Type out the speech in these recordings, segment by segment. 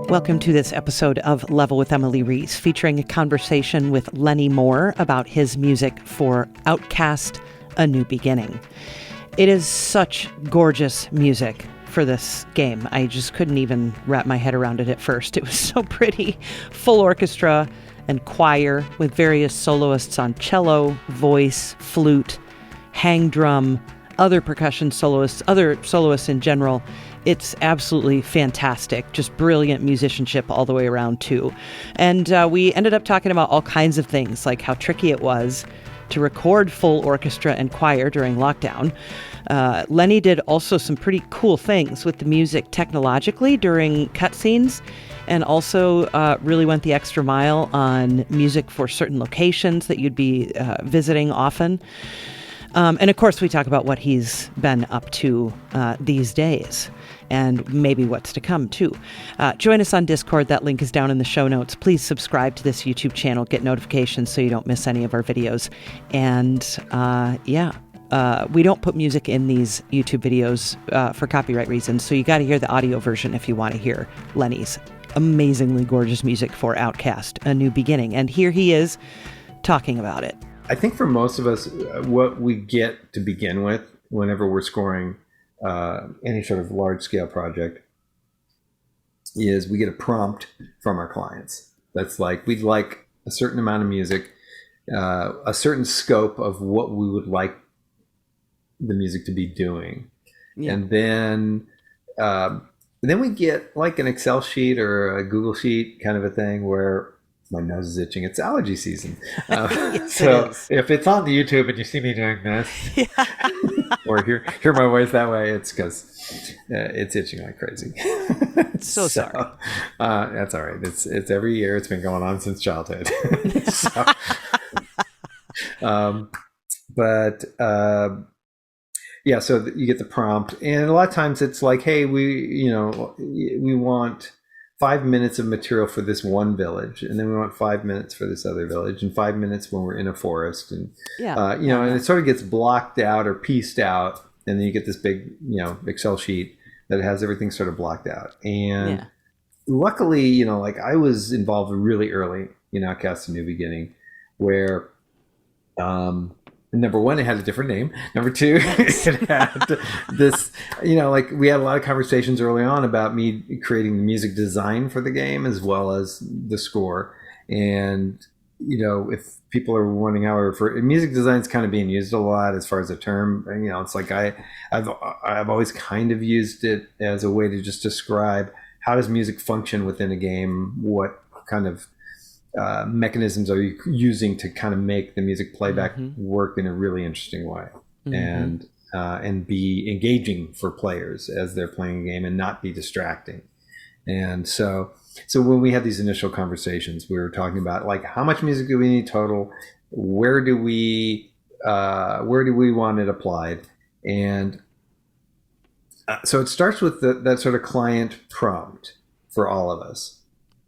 Welcome to this episode of Level with Emily Reese, featuring a conversation with Lennie Moore about his music for Outcast, A New Beginning. It is such gorgeous music for this game. I just couldn't even wrap my head around it at first. It was so pretty. Full orchestra and choir with various soloists on cello, voice, flute, hang drum, other percussion soloists, other soloists in general. It's absolutely fantastic. Just brilliant musicianship all the way around, too. And we ended up talking about all kinds of things, like how tricky it was to record full orchestra and choir during lockdown. Lennie did also some pretty cool things with the music technologically during cutscenes, and also really went the extra mile on music for certain locations that you'd be visiting often. And of course, we talk about what he's been up to these days, and maybe what's to come, too. Join us on Discord. That link is down in the show notes. Please subscribe to this YouTube channel. Get notifications so you don't miss any of our videos. And we don't put music in these YouTube videos for copyright reasons, so you got to hear the audio version if you want to hear Lennie's amazingly gorgeous music for Outcast, A New Beginning. And here he is talking about it. I think for most of us, what we get to begin with whenever we're scoring any sort of large-scale project is we get a prompt from our clients. That's like, we'd like a certain amount of music, a certain scope of what we would like the music to be doing. Yeah. And then we get like an Excel sheet or a Google sheet kind of a thing where my nose is itching. It's allergy season. Yes, so if it's on the YouTube and you see me doing this, or hear my voice that way, it's because it's itching like crazy. So sorry. That's all right. It's every year. It's been going on since childhood. So you get the prompt, and a lot of times it's like, hey, we want 5 minutes of material for this one village, and then we want 5 minutes for this other village, and 5 minutes when we're in a forest, and and it sort of gets blocked out or pieced out, and then you get this big Excel sheet that has everything sort of blocked out. And luckily, like I was involved really early in Outcast: A New Beginning, where number one, it had a different name. Number two, it had this, like we had a lot of conversations early on about me creating the music design for the game as well as the score. And, if people are wondering how I refer, music design is kind of being used a lot as far as a term. It's like I've always kind of used it as a way to just describe how does music function within a game, what kind of mechanisms are you using to kind of make the music playback work in a really interesting way, and be engaging for players as they're playing a game and not be distracting. And so when we had these initial conversations, we were talking about like how much music do we need total, where do we want it applied, and so it starts with that sort of client prompt for all of us,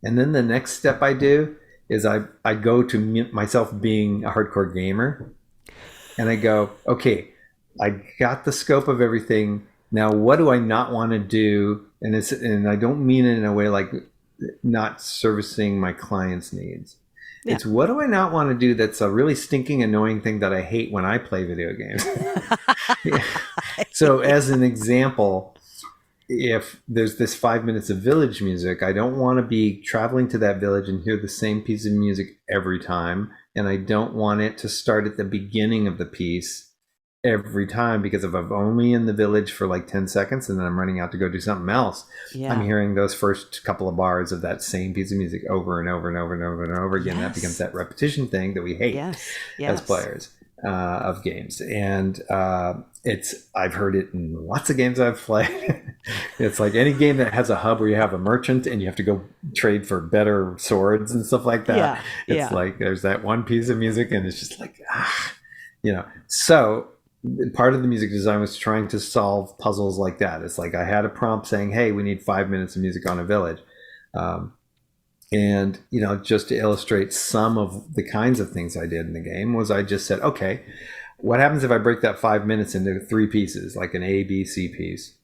and then the next step I do is I go to myself being a hardcore gamer, and I go, okay, I got the scope of everything. Now, what do I not want to do? And I don't mean it in a way like not servicing my clients' needs. Yeah. It's what do I not want to do that's a really stinking, annoying thing that I hate when I play video games. So as an example, if there's this 5 minutes of village music, I don't want to be traveling to that village and hear the same piece of music every time. And I don't want it to start at the beginning of the piece every time, because if I'm only in the village for like 10 seconds and then I'm running out to go do something else, I'm hearing those first couple of bars of that same piece of music over and over and over and over and over again. That becomes that repetition thing that we hate as players of games. And I've heard it in lots of games I've played. It's like any game that has a hub where you have a merchant and you have to go trade for better swords and stuff like that. It's like there's that one piece of music and it's just like, So part of the music design was trying to solve puzzles like that. It's like I had a prompt saying, hey, we need 5 minutes of music on a village. And, just to illustrate some of the kinds of things I did in the game was I just said, okay, what happens if I break that 5 minutes into 3 pieces, like an A, B, C piece,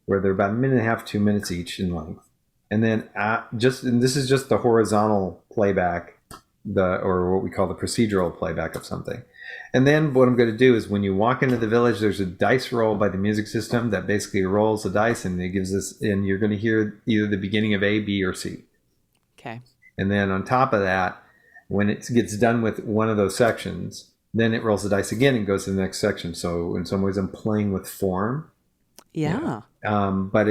where they're about a minute and a half, 2 minutes each in length. and then and this is just the horizontal playback, or what we call the procedural playback of something. And then what I'm going to do is when you walk into the village, there's a dice roll by the music system that basically rolls the dice, and it gives us, and you're going to hear either the beginning of A, B, or C. Okay. And then on top of that, when it gets done with one of those sections, then it rolls the dice again and goes to the next section. So in some ways, I'm playing with form. Yeah. But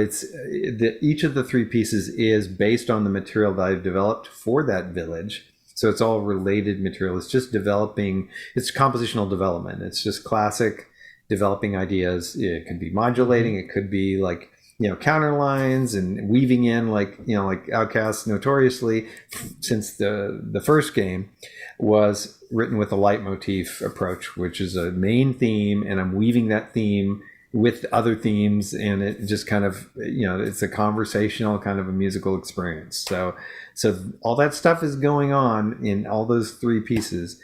each of the three pieces is based on the material that I've developed for that village. So it's all related material. It's just developing. It's compositional development. It's just classic developing ideas. It could be modulating. It could be like, counter lines and weaving in, like Outcast notoriously, since the first game was written with a leitmotif approach, which is a main theme, and I'm weaving that theme with other themes, and it just kind of, it's a conversational kind of a musical experience. So all that stuff is going on in all those three pieces.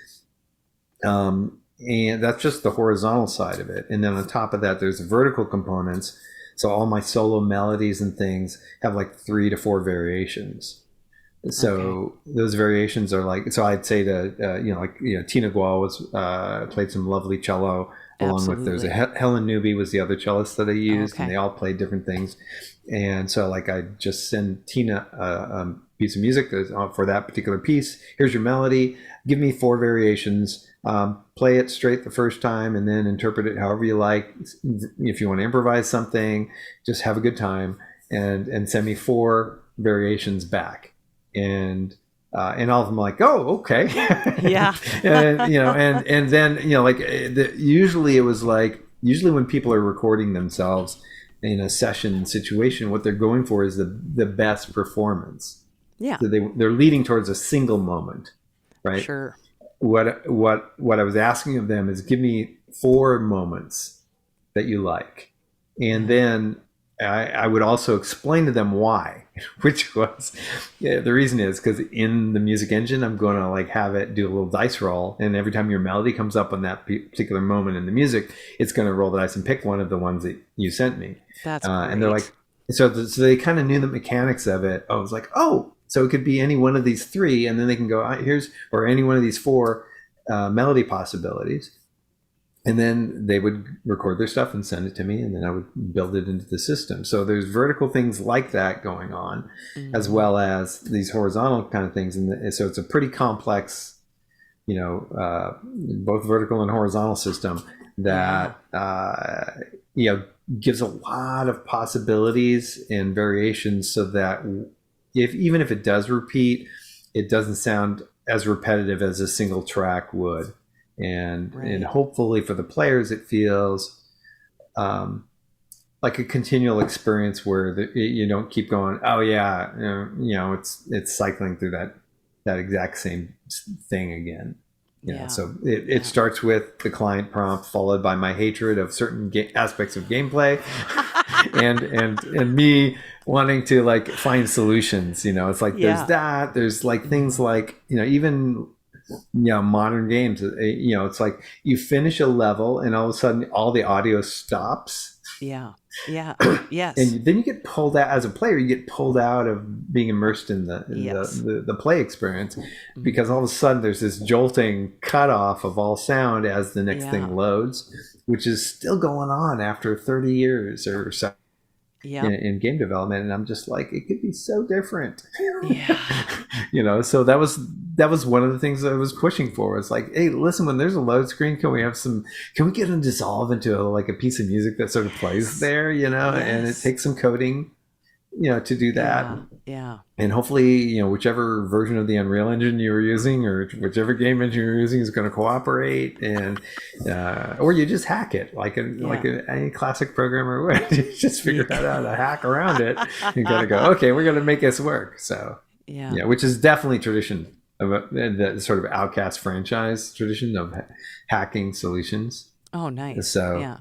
And that's just the horizontal side of it. And then on top of that, there's vertical components. So all my solo melodies and things have like 3 to 4 variations. So those variations are like, so I'd say to, Tina Gual played some lovely cello, along with, there's Helen Newby was the other cellist that I used, and they all played different things. And so like I just send Tina a piece of music for that particular piece. Here's your melody. Give me 4 variations. Play it straight the first time, and then interpret it however you like. If you want to improvise something, just have a good time, and send me 4 variations back. And all of them are like, oh, okay. Yeah. and then, usually when people are recording themselves in a session situation, what they're going for is the best performance. Yeah. So they're leading towards a single moment, right? Sure. What I was asking of them is, give me 4 moments that you like. And then I would also explain to them why, which was, the reason is because in the music engine, I'm going to like have it do a little dice roll. And every time your melody comes up on that particular moment in the music, it's going to roll the dice and pick one of the ones that you sent me. That's great. And they're like, so they kind of knew the mechanics of it. I was like, oh, so it could be any one of these 3, and then they can go, or any one of these 4 melody possibilities. And then they would record their stuff and send it to me, and then I would build it into the system. So there's vertical things like that going on, as well as these horizontal kind of things. And so it's a pretty complex, both vertical and horizontal system that, gives a lot of possibilities and variations, so that even if it does repeat, it doesn't sound as repetitive as a single track would. And hopefully for the players, it feels like a continual experience where you don't keep going, oh yeah, it's cycling through that exact same thing again. So it starts with the client prompt, followed by my hatred of certain aspects of gameplay, and me wanting to like find solutions. It's like there's like things like even modern games, it's like you finish a level and all of a sudden all the audio stops. Yes. And then you get pulled out as a player. You get pulled out of being immersed in the play experience, because all of a sudden there's this jolting cutoff of all sound as the next thing loads, which is still going on after 30 years or so. In game development, and I'm just like, it could be so different. So that was one of the things that I was pushing for. It's like, hey, listen, when there's a load screen, can we get them dissolve into a piece of music that sort of plays there, and it takes some coding, to do that. And hopefully, whichever version of the Unreal Engine you were using, or whichever game engine you're using, is going to cooperate, and or you just hack it like any classic programmer would. You just figure out how to hack around it. You got to go, okay, we're going to make this work. So which is definitely tradition of the sort of Outcast franchise tradition of hacking solutions. Oh, nice. So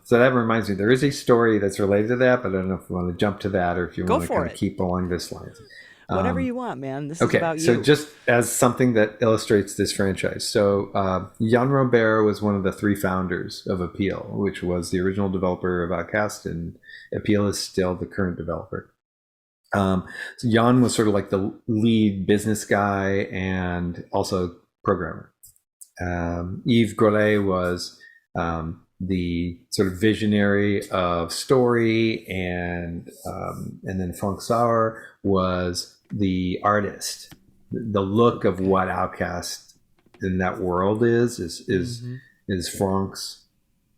that reminds me, there is a story that's related to that, but I don't know if you want to jump to that or if you want to kind of keep along this line. Whatever you want, man. This is about you. So just as something that illustrates this franchise. So Jan Robert was one of the 3 founders of Appeal, which was the original developer of Outcast, and Appeal is still the current developer. So Jan was sort of like the lead business guy and also programmer. Yves Grolet was the sort of visionary of story, and then Frank Sauer was the artist. The look of what Outcast in that world is Frank's.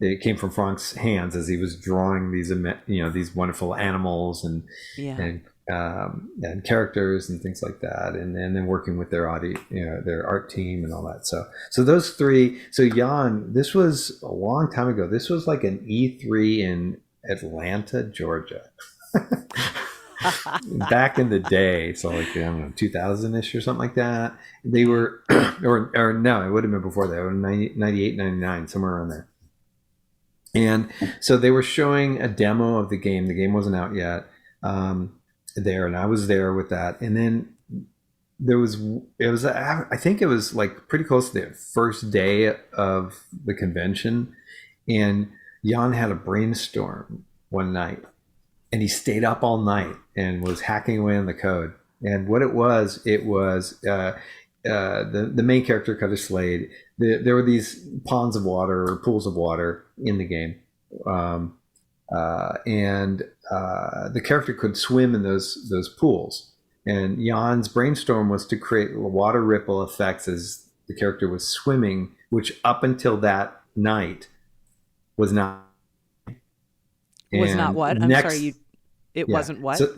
It came from Frank's hands as he was drawing these, these wonderful animals and characters and things like that, and then working with their their art team and all that. So those three. So Jan, this was a long time ago. This was like an E3 in Atlanta, Georgia. Back in the day, so like, I don't know, 2000-ish or something like that. They were, or no, it would have been before that. It was 98, 99, somewhere around there. And so they were showing a demo of the game. The game wasn't out yet there, and I was there with that. And then I think it was like pretty close to the first day of the convention, and Jan had a brainstorm one night, and he stayed up all night and was hacking away on the code. And what it was the main character, Cutter Slade. There were these ponds of water or pools of water in the game, and the character could swim in those pools. And Jan's brainstorm was to create water ripple effects as the character was swimming, which up until that night was not. Was not what? I'm sorry, it wasn't what? So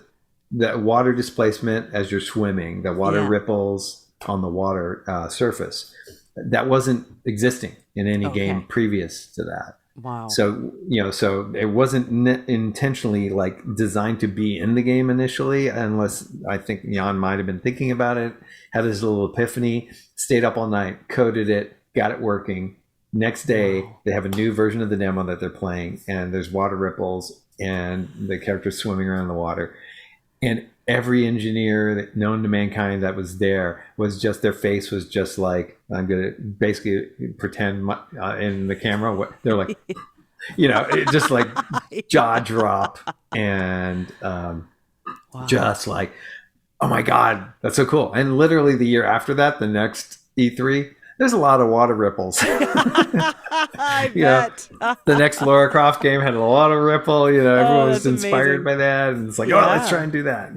the water displacement as you're swimming, the water ripples on the water surface, that wasn't existing in any game previous to that. Wow. So, so it wasn't intentionally like designed to be in the game initially, unless I think Jan might have been thinking about it, had his little epiphany, stayed up all night, coded it, got it working. Next day, they have a new version of the demo that they're playing, and there's water ripples and the character's swimming around the water. And every engineer known to mankind that was there was just, their face was just like, I'm going to basically pretend in the camera. They're like, it just like jaw drop and just like, oh my God, that's so cool. And literally the year after that, the next E3, there's a lot of water ripples. I bet. The next Lara Croft game had a lot of ripple. Everyone was inspired by that, and it's like, let's try and do that.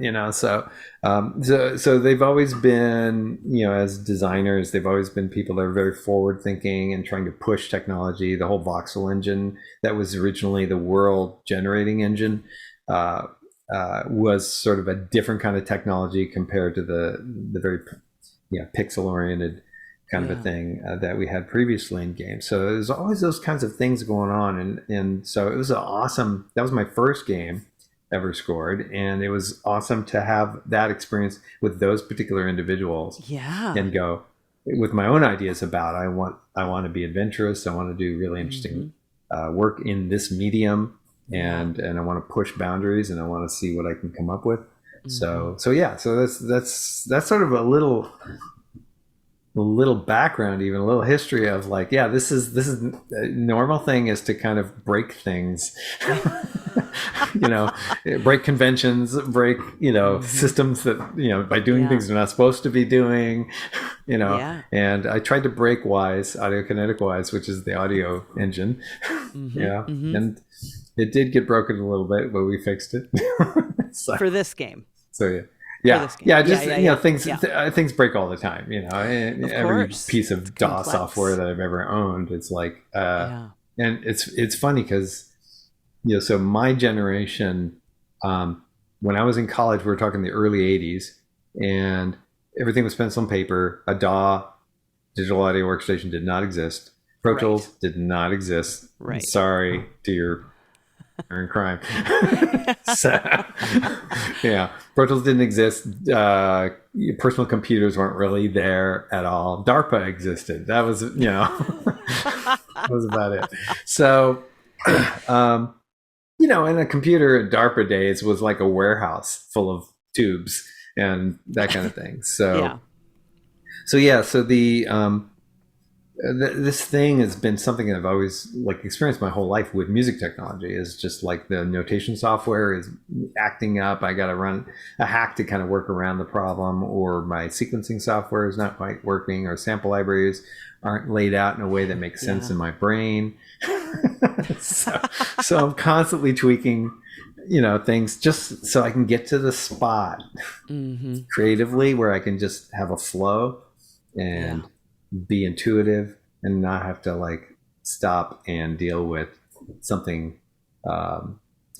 So they've always been, as designers, they've always been people that are very forward thinking and trying to push technology. The whole voxel engine that was originally the world generating engine was sort of a different kind of technology compared to the very pixel oriented kind of a thing that we had previously in games. So there's always those kinds of things going on. And so it was awesome. That was my first game ever scored. And it was awesome to have that experience with those particular individuals. Yeah. And go with my own ideas about, I want to be adventurous. I want to do really interesting work in this medium. And I want to push boundaries, and I want to see what I can come up with. So that's sort of a little background, even a little history of like, this is a normal thing, is to kind of break things, break conventions, break, systems that, by doing things they're not supposed to be doing, and I tried to break Wise, Audiokinetic Wise, which is the audio engine. And it did get broken a little bit, but we fixed it. For this game. So things break all the time. Every piece of DOS software that I've ever owned, it's like, and it's funny because, so my generation, when I was in college, we were talking the early '80s, and everything was pencil and paper. A DAW, digital audio workstation, did not exist. Pro Tools did not exist. Right. Sorry to your in crime. So, Pro Tools didn't exist. Personal computers weren't really there at all. DARPA existed. That was, that was about it. So, and a computer in DARPA days was like a warehouse full of tubes and that kind of thing. So, so the this thing has been something I've always like experienced my whole life with music technology. Is just like the notation software is acting up. I got to run a hack to kind of work around the problem, or my sequencing software is not quite working, or sample libraries aren't laid out in a way that makes sense in my brain. so I'm constantly tweaking, things just so I can get to the spot creatively where I can just have a flow and be intuitive and not have to like stop and deal with something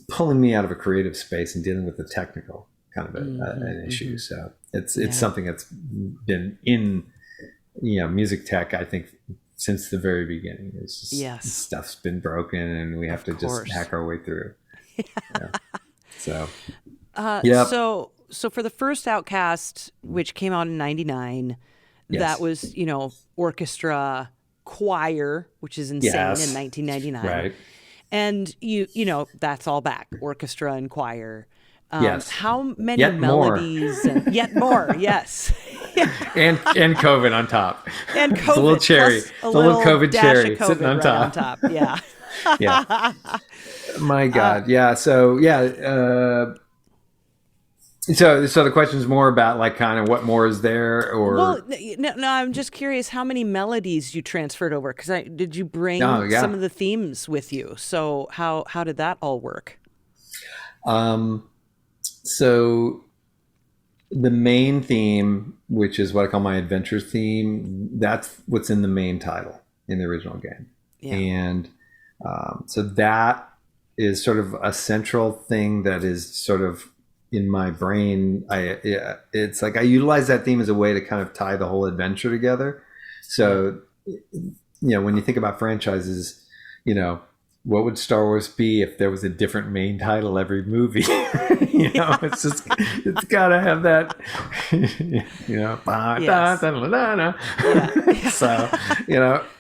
pulling me out of a creative space and dealing with the technical kind of an issue. So it's something that's been in music tech, I think, since the very beginning. It's just stuff's been broken and we have to just hack our way through. So so for the first Outcast, which came out in '99, that was orchestra, choir, which is insane in 1999, right? And you that's all back, orchestra and choir. How many melodies? Yet more, yes. and COVID on top. And COVID, it's a little cherry, a little COVID cherry COVID sitting on top. Yeah. Yeah. My God. So the question is more about like kind of what more is there, or well, no, I'm just curious how many melodies you transferred over, because did you bring some of the themes with you? So how did that all work? So the main theme, which is what I call my adventure theme, that's what's in the main title in the original game, and so that is sort of a central thing that is sort of in my brain. It's like I utilize that theme as a way to kind of tie the whole adventure together. So, when you think about franchises, what would Star Wars be if there was a different main title every movie? It's gotta have that, So,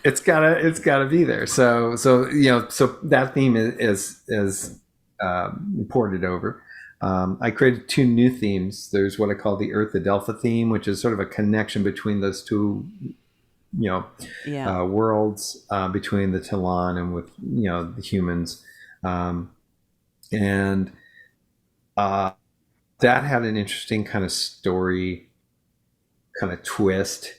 it's gotta be there. So that theme is ported over. I created 2 new themes. There's what I call the Earth Adelpha theme, which is sort of a connection between those 2 worlds, between the Talon and with the humans, and that had an interesting kind of story kind of twist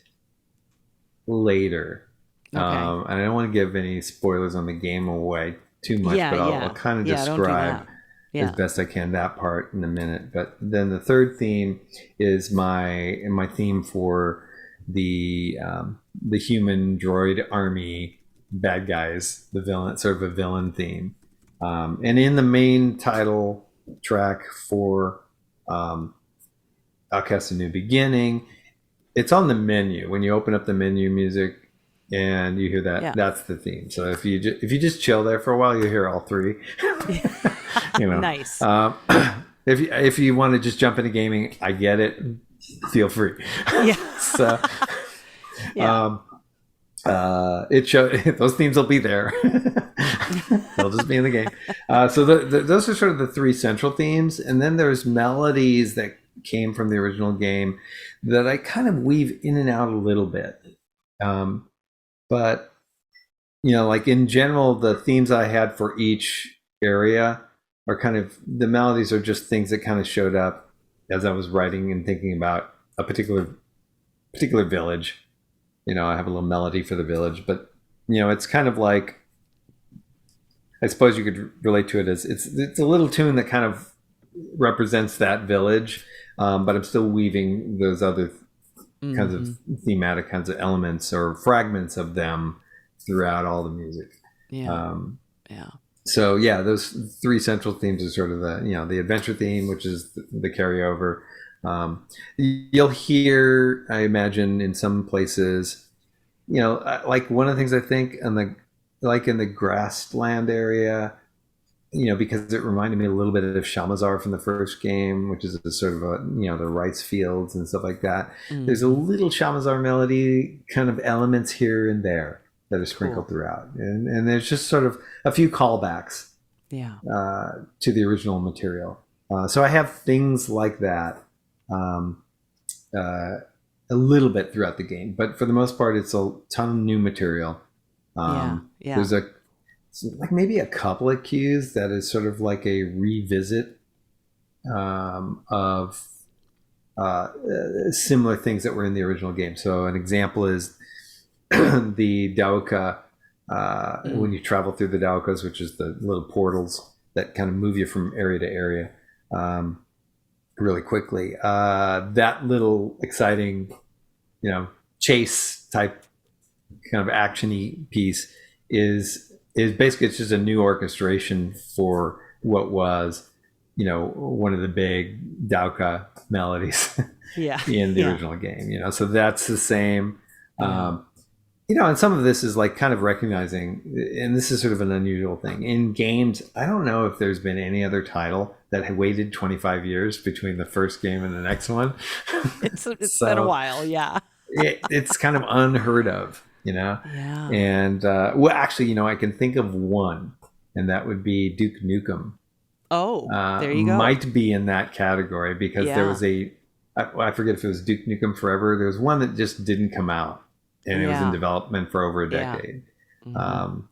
later. And I don't want to give any spoilers on the game away too much, but I'll kind of describe as best I can that part in a minute. But then the third theme is my theme for the human droid army bad guys, the villain, sort of a villain theme. And in the main title track for Outcast: A New Beginning, it's on the menu. When you open up the menu music and you hear that, that's the theme. So if you just chill there for a while, you'll hear all 3. Nice. If you want to just jump into gaming, I get it. Feel free. So, those themes will be there. They'll just be in the game. So those are sort of the 3 central themes, and then there's melodies that came from the original game that I kind of weave in and out a little bit. But like in general, the themes I had for each area are kind of, the melodies are just things that kind of showed up as I was writing and thinking about a particular village. I have a little melody for the village, but it's kind of like, I suppose you could relate to it as it's a little tune that kind of represents that village, but I'm still weaving those other kinds of thematic kinds of elements or fragments of them throughout all the music. So those 3 central themes are sort of the adventure theme, which is the carryover. You'll hear, I imagine, in some places, like one of the things I think in the grassland area, because it reminded me a little bit of Shamazar from the first game, which is a sort of the rice fields and stuff like that. There's a little Shamazar melody kind of elements here and there that are sprinkled throughout, and there's just sort of a few callbacks to the original material. So I have things like that. a little bit throughout the game, but for the most part, it's a ton of new material. There's like maybe a couple of cues that is sort of like a revisit of similar things that were in the original game. So an example is the Dauka, when you travel through the Daukas, which is the little portals that kind of move you from area to area really quickly. That little exciting, chase type kind of action-y piece is basically, it's just a new orchestration for what was, one of the big Dauka melodies in the original game. So that's the same. And some of this is like kind of recognizing, and this is sort of an unusual thing in games. I don't know if there's been any other title that had waited 25 years between the first game and the next one. It's been a while, yeah. It's kind of unheard of, Yeah. And well, actually, I can think of one, and that would be Duke Nukem. Oh, there you go. Might be in that category because there was I forget if it was Duke Nukem Forever. There was one that just didn't come out. And it was in development for over a decade. And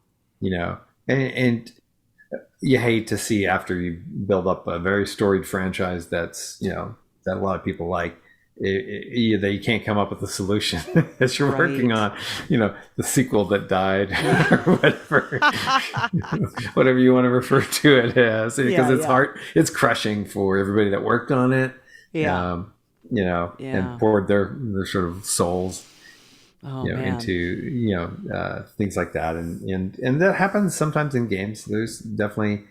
you hate to see, after you build up a very storied franchise that's, that a lot of people like, that you can't come up with a solution as you're working on, the sequel that died or whatever, whatever you want to refer to it as, because it's hard, it's crushing for everybody that worked on it, and poured their sort of souls into things like that, and that happens sometimes in games. There's definitely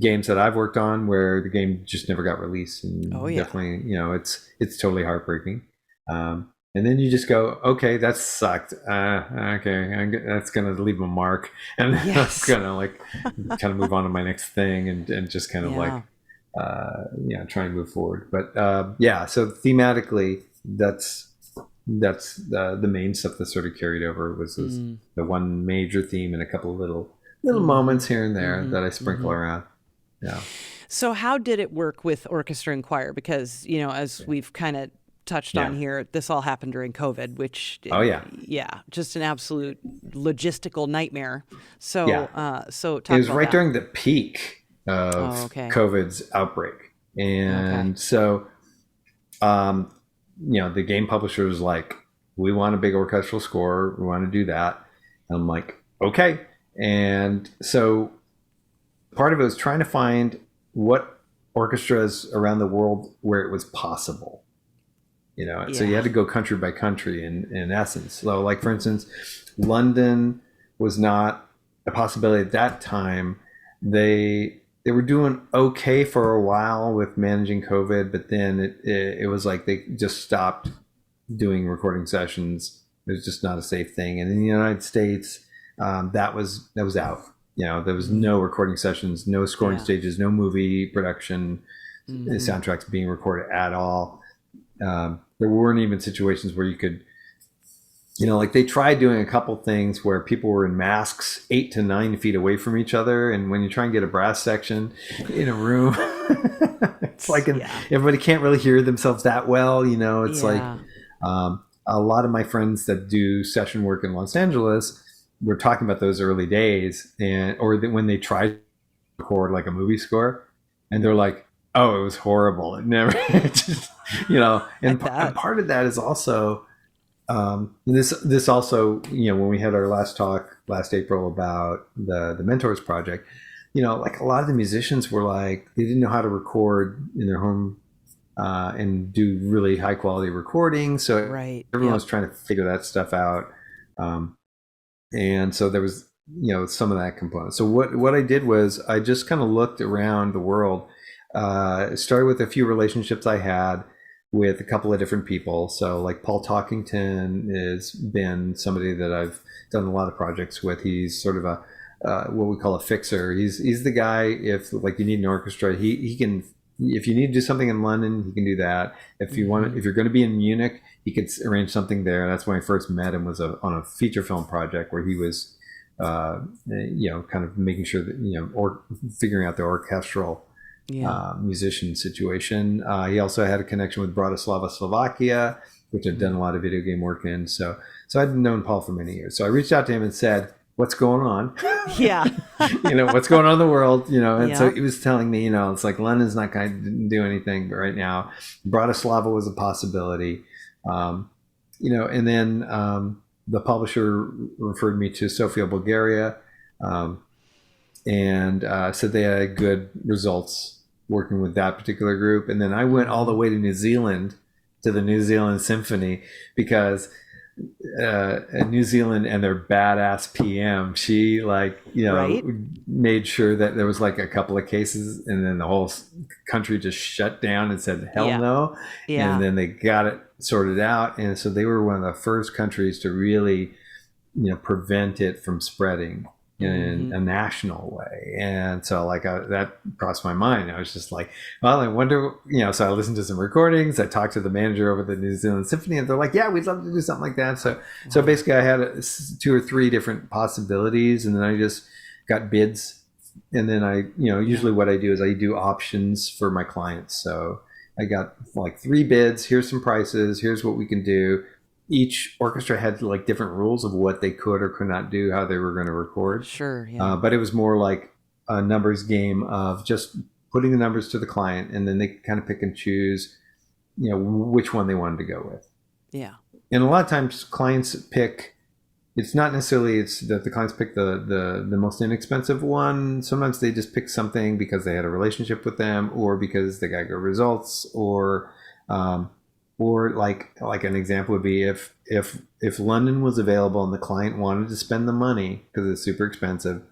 games that I've worked on where the game just never got released, and definitely it's totally heartbreaking. And then you just go, okay, that sucked. Okay, that's gonna leave a mark, and I'm gonna kind of move on to my next thing, and just kind of try and move forward. But so thematically, that's the main stuff that sort of carried over was the one major theme and a couple of little moments here and there that I sprinkle around. Yeah. So how did it work with orchestra and choir? Because, as we've kind of touched on here, this all happened during COVID, which just an absolute logistical nightmare. So talk it was about right that. during the peak of COVID's outbreak. And so the game publisher was like, we want a big orchestral score. We want to do that. And I'm like, okay. And so part of it was trying to find what orchestras around the world where it was possible. So you had to go country by country in essence. So like, for instance, London was not a possibility at that time. They were doing okay for a while with managing COVID, but then it was like they just stopped doing recording sessions. It was just not a safe thing. And in the United States, that was out. There was no recording sessions, no scoring stages, no movie production, soundtracks being recorded at all. There weren't even situations where you could, they tried doing a couple things where people were in masks 8 to 9 feet away from each other. And when you try and get a brass section in a room, it's like everybody can't really hear themselves that well. It's like a lot of my friends that do session work in Los Angeles were talking about those early days, when they tried to record like a movie score, and they're like, oh, it was horrible. It never, and part of that is also, this also, when we had our last talk last April about the Mentors project, like a lot of the musicians were like, they didn't know how to record in their home and do really high quality recording. So everyone was trying to figure that stuff out. And so there was, some of that component. So what I did was I just kind of looked around the world, started with a few relationships I had with a couple of different people. So like Paul Talkington has been somebody that I've done a lot of projects with. He's sort of a what we call a fixer. He's the guy, if like you need an orchestra, he can, if you need to do something in London, he can do that. If you want, if you're going to be in Munich, he could arrange something there. That's when I first met him, was on a feature film project where he was kind of making sure that, or figuring out the orchestral musician situation. He also had a connection with Bratislava, Slovakia, which I'd done a lot of video game work in. So I'd known Paul for many years. So I reached out to him and said, what's going on? Yeah. What's going on in the world, and Yeah. so he was telling me, it's like London's not going to do anything right now. Bratislava was a possibility, and then the publisher referred me to Sofia, Bulgaria, and said they had good results working with that particular group. And then I went all the way to New Zealand, to the New Zealand Symphony, because New Zealand and their badass PM, she Right. made sure that there was like a couple of cases, and then the whole country just shut down and said hell Yeah. no. Yeah. And then they got it sorted out, and so they were one of the first countries to really prevent it from spreading in a national way. And so that crossed my mind. I was just like, well, I wonder, so I listened to some recordings. I talked to the manager over the New Zealand Symphony, and they're like, yeah, we'd love to do something like that. So basically I had 2 or 3 different possibilities, and then I just got bids. And then I, usually what I do is I do options for my clients. So I got like 3 bids. Here's some prices. Here's what we can do. Each orchestra had like different rules of what they could or could not do, how they were going to record. Sure. Yeah. But it was more like a numbers game of just putting the numbers to the client, and then they kind of pick and choose, which one they wanted to go with. Yeah. And a lot of times clients pick, it's not necessarily it's that the clients pick the most inexpensive one. Sometimes they just pick something because they had a relationship with them, or because they got good results, or like an example would be if London was available and the client wanted to spend the money because it's super expensive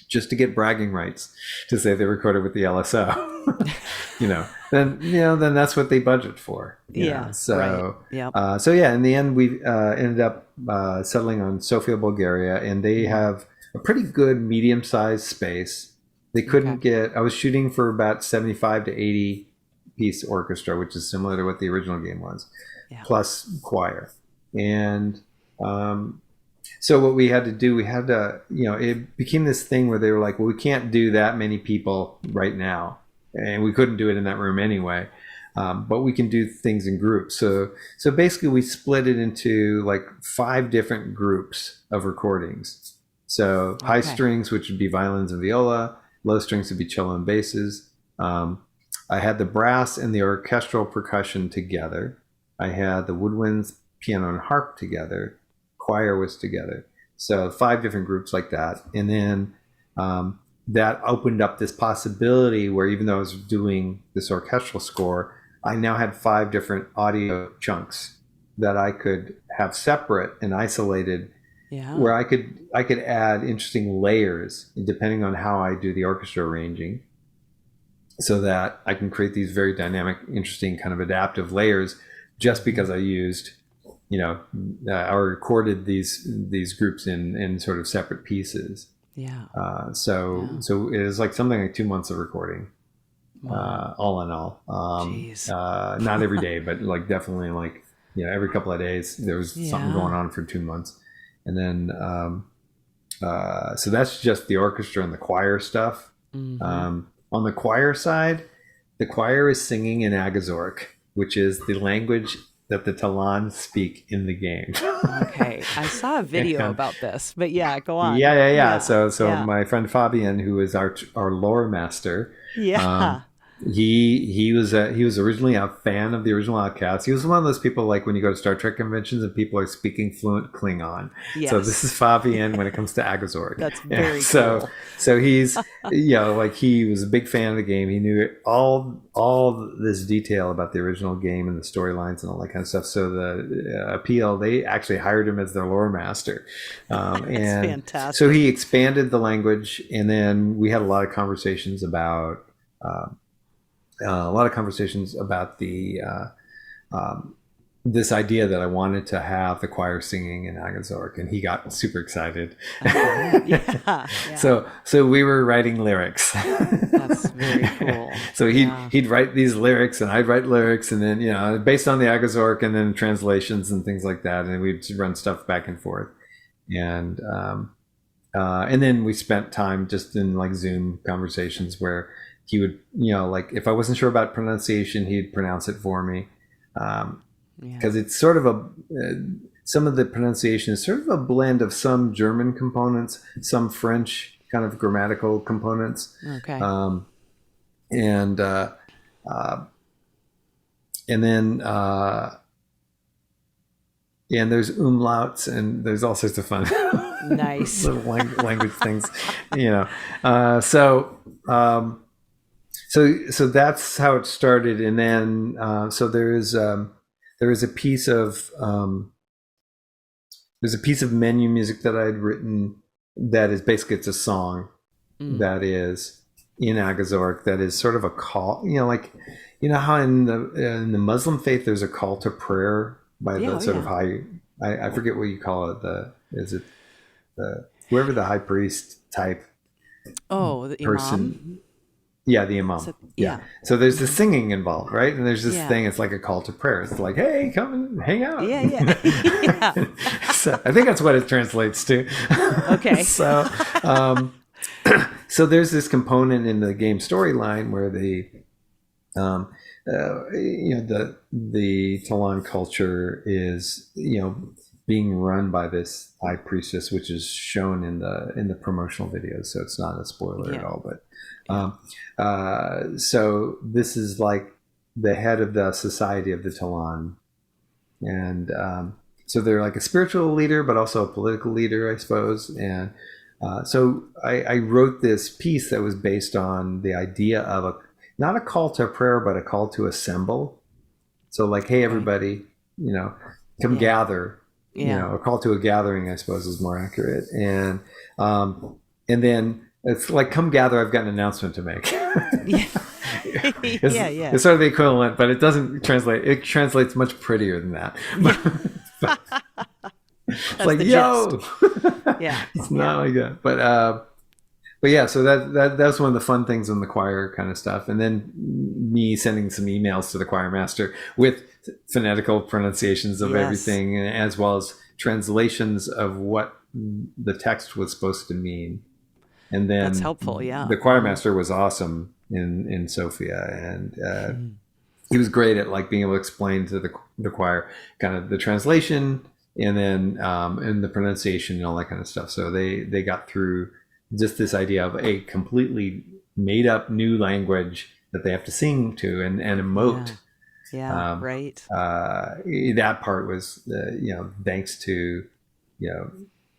just to get bragging rights to say they recorded with the LSO, then that's what they budget for. Yeah. So right. Yeah. so yeah, in the end we ended up settling on Sofia, Bulgaria, and they have a pretty good medium-sized space. They couldn't get. I was shooting for about 75 to 80 piece orchestra, which is similar to what the original game was, plus choir. And so what we had to do, it became this thing where they were like, well, we can't do that many people right now, and we couldn't do it in that room anyway, but we can do things in groups. So basically we split it into like 5 different groups of recordings. So high strings, which would be violins and viola, low strings would be cello and basses. I had the brass and the orchestral percussion together. I had the woodwinds, piano, and harp together. Choir was together. So 5 different groups like that. And then that opened up this possibility where even though I was doing this orchestral score, I now had 5 different audio chunks that I could have separate and isolated, where I could add interesting layers depending on how I do the orchestra arranging, so that I can create these very dynamic, interesting kind of adaptive layers just because I used, I recorded these groups in sort of separate pieces. Yeah. So it was like something like 2 months of recording, all in all. Not every day, but like definitely like, every couple of days there was something going on for 2 months. And then, so that's just the orchestra and the choir stuff. On the choir side, the choir is singing in Agazork, which is the language that the Talon speak in the game. Okay. I saw a video about this, but go on. Yeah. So my friend Fabian, who is our lore master, he was originally a fan of the original Outcast. He was one of those people like when you go to Star Trek conventions and people are speaking fluent Klingon. Yes. So this is Fabian when it comes to Agazork. That's very cool. So he's he was a big fan of the game. He knew all this detail about the original game and the storylines and all that kind of stuff. So the appeal, they actually hired him as their lore master. That's fantastic. So he expanded the language, and then we had a lot of conversations about the this idea that I wanted to have the choir singing in Agazork, and he got super excited. So we were writing lyrics. That's very cool. So he'd write these lyrics, and I'd write lyrics, and then based on the Agazork, and then translations and things like that, and we'd run stuff back and forth, and then we spent time just in like Zoom conversations where he would, like if I wasn't sure about pronunciation, he'd pronounce it for me. because it's sort of some of the pronunciation is sort of a blend of some German components, some French kind of grammatical components. Okay. And then and there's umlauts and there's all sorts of fun nice little language things, so that's how it started. And then so there is a piece of there's a piece of menu music that I'd written that is basically, it's a song that is in Agasork that is sort of a call, how in the Muslim faith there's a call to prayer by the sort of high, I forget what you call it, whoever the high priest type the person. imam? Yeah, the imam. So there's the singing involved, right? And there's this thing, it's like a call to prayer. It's like, hey, come and hang out. Yeah. So I think that's what it translates to. Okay. So so there's this component in the game storyline where the Talon culture is, being run by this high priestess, which is shown in the promotional videos. So it's not a spoiler at all, but so this is like the head of the society of the Talon, and so they're like a spiritual leader, but also a political leader, I suppose. And so I wrote this piece that was based on the idea of not a call to prayer, but a call to assemble. So like, hey, everybody, come gather. A call to a gathering, I suppose, is more accurate. And then it's like, come gather, I've got an announcement to make. It's sort of the equivalent, but it doesn't translate. It translates much prettier than that. It's like, yo. It's not like that. But yeah, so that's one of the fun things in the choir kind of stuff. And then me sending some emails to the choir master with phonetical pronunciations of everything, as well as translations of what the text was supposed to mean. And then that's helpful. The choir master was awesome in Sofia, and he was great at like being able to explain to the choir kind of the translation, and then and the pronunciation and all that kind of stuff. So they got through just this idea of a completely made up new language that they have to sing to and emote. Right. That part was, thanks to,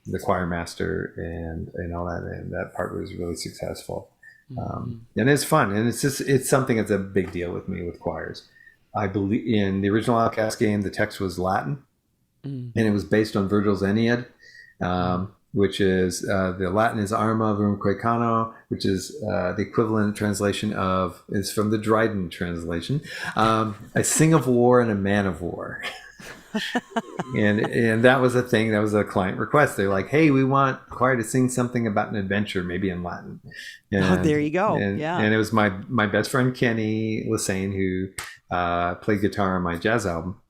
the choir master and all that, and that part was really successful. And it's fun, and it's something that's a big deal with me with choirs. I believe in the original Outcast game, the text was Latin, and it was based on Virgil's Aeneid, which is the Latin is Arma Virumque Cano, which is the equivalent translation is from the Dryden translation, a sing of war and a man of war. and that was a thing, that was a client request. They're like, hey, we want choir to sing something about an adventure, maybe in Latin. And, there you go. And it was my best friend Kenny Lassane, who played guitar on my jazz album,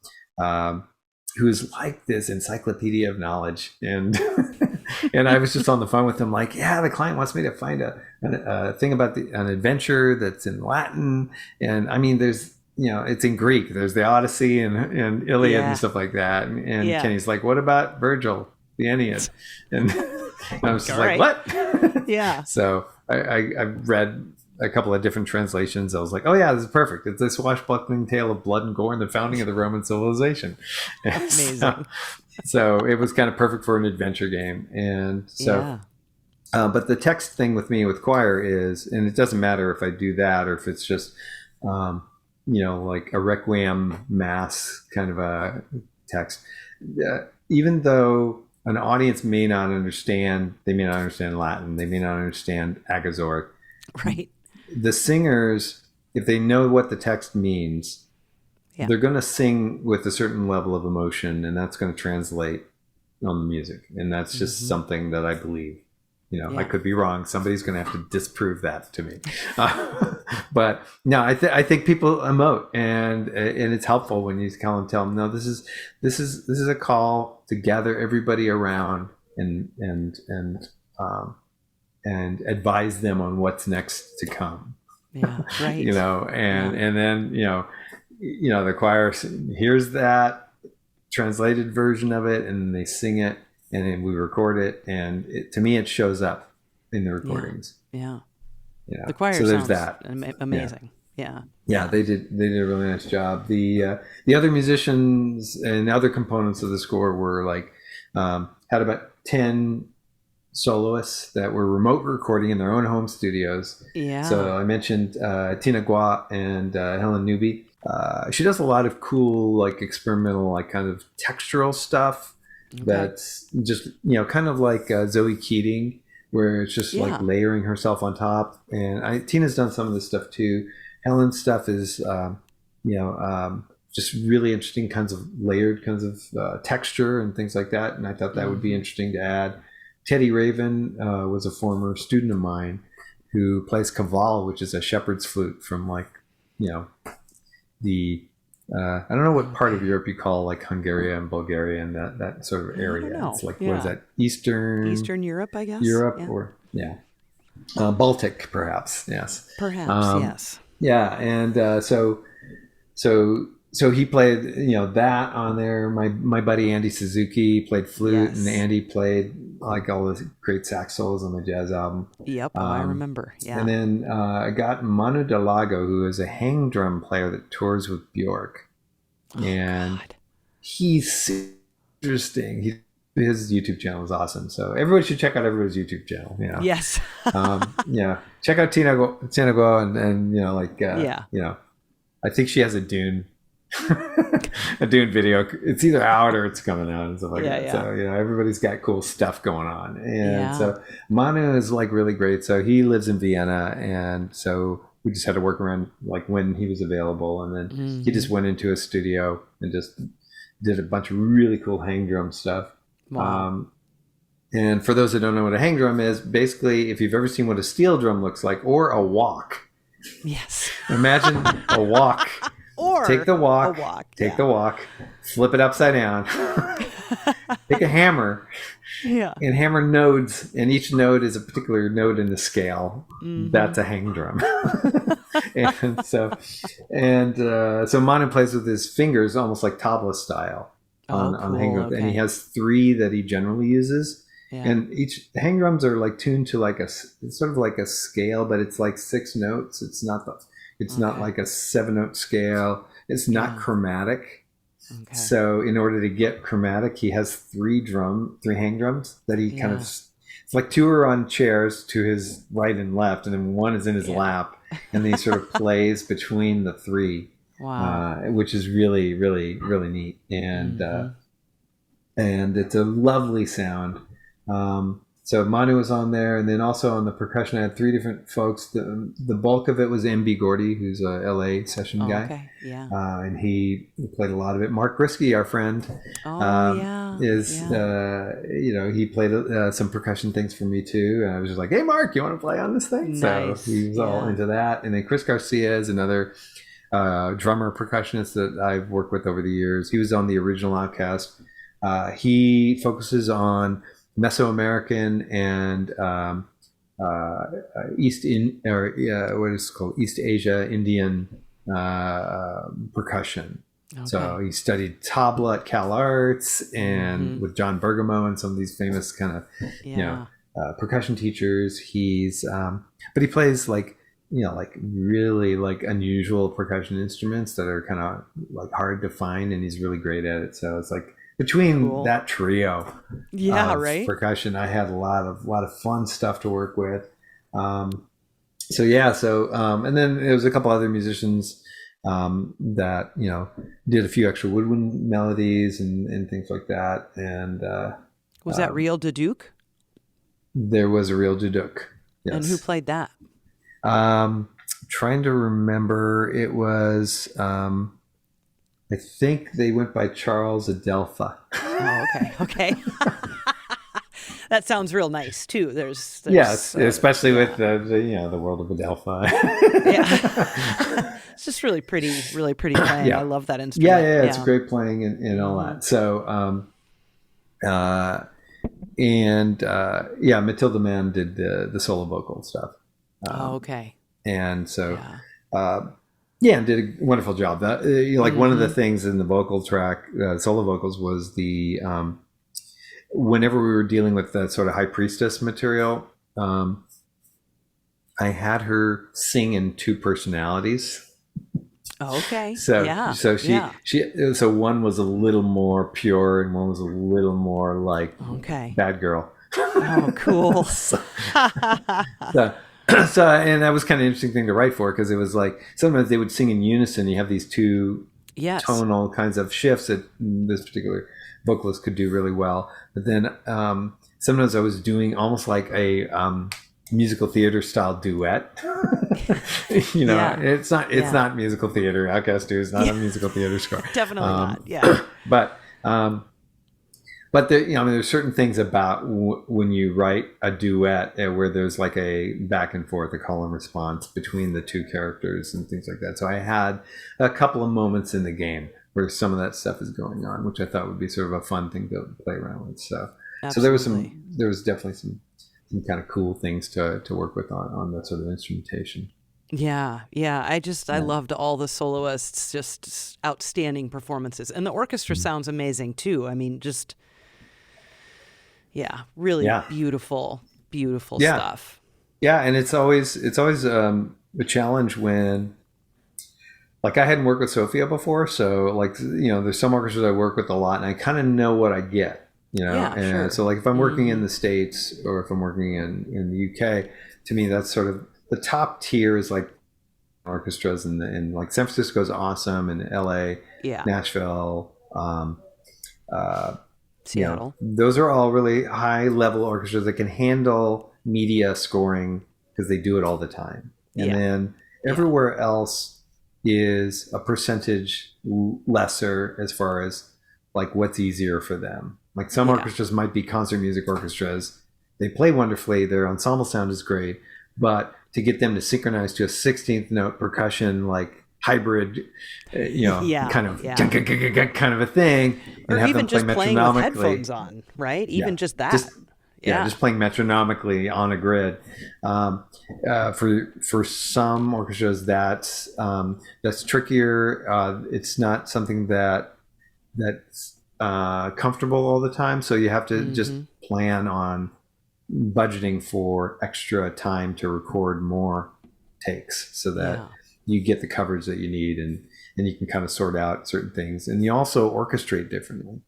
who's like this encyclopedia of knowledge. And and I was just on the phone with him like, the client wants me to find a thing about an adventure that's in Latin. And I mean, there's, it's in Greek. There's the Odyssey and Iliad and stuff like that. And Kenny's like, what about Virgil, the Aeneid? And I was just like, what? So I read a couple of different translations. I was like, oh yeah, this is perfect. It's a swashbuckling tale of blood and gore and the founding of the Roman civilization. Amazing. So it was kind of perfect for an adventure game. And so, but the text thing with me with choir is, and it doesn't matter if I do that or if it's just, like a requiem mass kind of a text. Even though an audience may not understand, they may not understand Latin, they may not understand Agasork. Right. The singers, if they know what the text means, they're going to sing with a certain level of emotion, and that's going to translate on the music. And that's just something that I believe. I could be wrong. Somebody's going to have to disprove that to me. But no, I think people emote, and it's helpful when you tell them, no, this is a call to gather everybody around and advise them on what's next to come. Yeah, right. And then the choir hears that translated version of it, and they sing it, and then we record it, and to me it shows up in the recordings. Yeah. Yeah. The choir so there's sounds that. Amazing. Yeah. They did a really nice job. The other musicians and other components of the score were like had about 10 soloists that were remote recording in their own home studios. Yeah. So I mentioned Tina Gua and Helen Newby. She does a lot of cool, like experimental, like kind of textural stuff. Okay. That's just, kind of like Zoe Keating, where it's just like layering herself on top. And Tina's done some of this stuff too. Helen's stuff is, just really interesting kinds of layered kinds of texture and things like that. And I thought that would be interesting to add. Teddy Raven was a former student of mine who plays kaval, which is a shepherd's flute from like, the I don't know what part of Europe you call like Hungary and Bulgaria and that sort of area. It's like what is that? Eastern Europe, I guess. Or Baltic, perhaps. Yes. Perhaps. Yes. Yeah, and so he played that on there. My buddy Andy Suzuki played flute, and Andy played like all the great sax solos on the jazz album. Yep, I remember. Yeah. And then I got Manu Delago, who is a hang drum player that tours with Bjork, and he's interesting. His YouTube channel is awesome, so everybody should check out everybody's YouTube channel. Yes. Check out Tina Go, and I think she has a Dune video. It's either out or it's coming out and stuff like that. So everybody's got cool stuff going on, and so Manu is like really great. So he lives in Vienna, and so we just had to work around like when he was available, and then he just went into a studio and just did a bunch of really cool hang drum stuff. Wow. And for those that don't know what a hang drum is, basically, if you've ever seen what a steel drum looks like, or a wok. Yes. Imagine a wok. Or take the wok, the wok, flip it upside down, take a hammer, and hammer nodes, and each node is a particular node in the scale. Mm-hmm. That's a hang drum. So Manu plays with his fingers, almost like tabla style on hang drums, and he has 3 that he generally uses. Yeah. And each hang drums are like tuned to like it's sort of like a scale, but it's like 6 notes. It's not like a 7-note scale. It's not chromatic. Okay. So in order to get chromatic, he has 3 hang drums that he kind of, it's like 2 are on chairs to his right and left, and then 1 is in his lap, and then he sort of plays between the 3. Wow. Which is really, really, really neat. And, and it's a lovely sound. So Manu was on there, and then also on the percussion, I had 3 different folks. The bulk of it was MB Gordy, who's a LA session guy. Okay, yeah. And he played a lot of it. Mark Brisky, our friend, he played some percussion things for me too. And I was just like, "Hey, Mark, you want to play on this thing?" Nice. So he was all into that. And then Chris Garcia is another drummer percussionist that I've worked with over the years. He was on the original Outcast. He focuses on Mesoamerican and East Asia Indian percussion. Okay. So he studied tabla at Cal Arts and with John Bergamo and some of these famous kind of percussion teachers. He's but he plays like really like unusual percussion instruments that are kind of like hard to find, and he's really great at it. So it's like between that trio of percussion, I had a lot of fun stuff to work with. And then there was a couple other musicians that did a few extra woodwind melodies and things like that. And was that real Duduk? There was a real Duduk. Yes. And who played that? Trying to remember. It was I think they went by Charles Adelpha. Oh, okay. That sounds real nice too. There's yes, especially with the world of Adelpha. It's just really pretty playing. I love that instrument. Yeah, it's great playing and all that. So Matilda Mann did the solo vocal stuff. Okay. And so Yeah, and did a wonderful job. That one of the things in the vocal track, solo vocals, was the whenever we were dealing with that sort of high priestess material, I had her sing in two personalities. Oh, okay. So so one was a little more pure and one was a little more like bad girl. Oh, cool. So and that was kind of an interesting thing to write for, because it was like sometimes they would sing in unison. You have these two tonal kinds of shifts that this particular vocalist could do really well. But then sometimes I was doing almost like a musical theater style duet. It's not musical theater. Outcast 2 is not a musical theater score. Definitely not. Yeah. But there, there's certain things about when you write a duet where there's like a back and forth, a call and response between the two characters and things like that. So I had a couple of moments in the game where some of that stuff is going on, which I thought would be sort of a fun thing to play around with. So there was definitely some kind of cool things to work with on that sort of instrumentation. Yeah. I loved all the soloists, just outstanding performances, and the orchestra sounds amazing too. I mean, just. Yeah, really beautiful stuff. Yeah, and it's always a challenge when, like, I hadn't worked with Sophia before, so like there's some orchestras I work with a lot, and I kind of know what I get, and so like if I'm working in the States or if I'm working in the UK, to me that's sort of the top tier is like orchestras, and like San Francisco's awesome, and LA, Nashville, Seattle. Those are all really high level orchestras that can handle media scoring because they do it all the time. And then everywhere else is a percentage lesser as far as like what's easier for them. Like some orchestras might be concert music orchestras. They play wonderfully. Their ensemble sound is great, but to get them to synchronize to a 16th note percussion, like hybrid, kind of a thing, and or have even them play just playing with metronomically. headphones on, right? Even just that. Just playing metronomically on a grid. For some orchestras, that's trickier. It's not something that's comfortable all the time. So you have to just plan on budgeting for extra time to record more takes, so that you get the coverage that you need, and you can kind of sort out certain things, and you also orchestrate differently.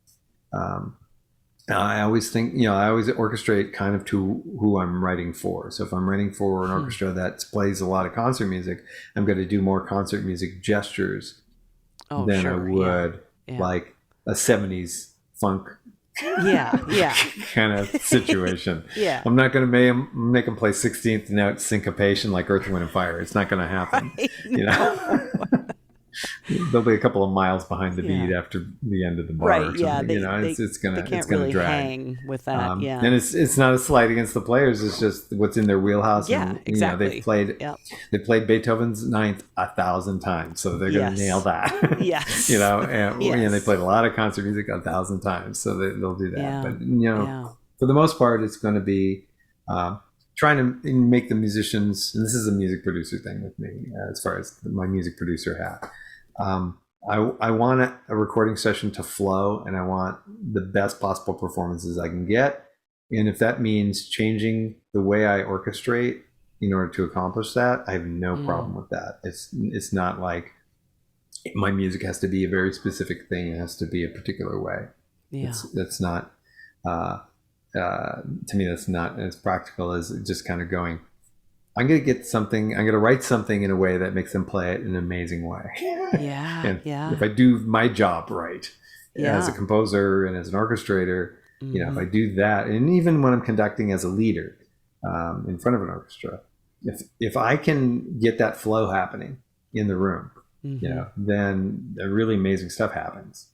I always think, I always orchestrate kind of to who I'm writing for. So if I'm writing for an orchestra that plays a lot of concert music, I'm going to do more concert music gestures than I would like a 70s funk kind of situation. I'm not going to make them play 16th note syncopation like Earth, Wind, and Fire. It's not going to happen. They'll be a couple of miles behind the beat after the end of the bar. Right? Yeah, it's gonna really drag. Hang with that. And it's not a slight against the players. It's just what's in their wheelhouse. Yeah, and, exactly. They played Beethoven's Ninth 1,000 times, so they're gonna nail that. Yes. And they played a lot of concert music 1,000 times, so they'll do that. But for the most part, it's going to be trying to make the musicians, and this is a music producer thing with me, as far as my music producer hat. I want a recording session to flow, and I want the best possible performances I can get. And if that means changing the way I orchestrate in order to accomplish that, I have no problem with that. It's not like my music has to be a very specific thing. It has to be a particular way. That's not, to me, that's not as practical as just kind of going, I'm going to write something in a way that makes them play it in an amazing way. If I do my job right as a composer and as an orchestrator, if I do that, and even when I'm conducting as a leader in front of an orchestra, if I can get that flow happening in the room, then really amazing stuff happens.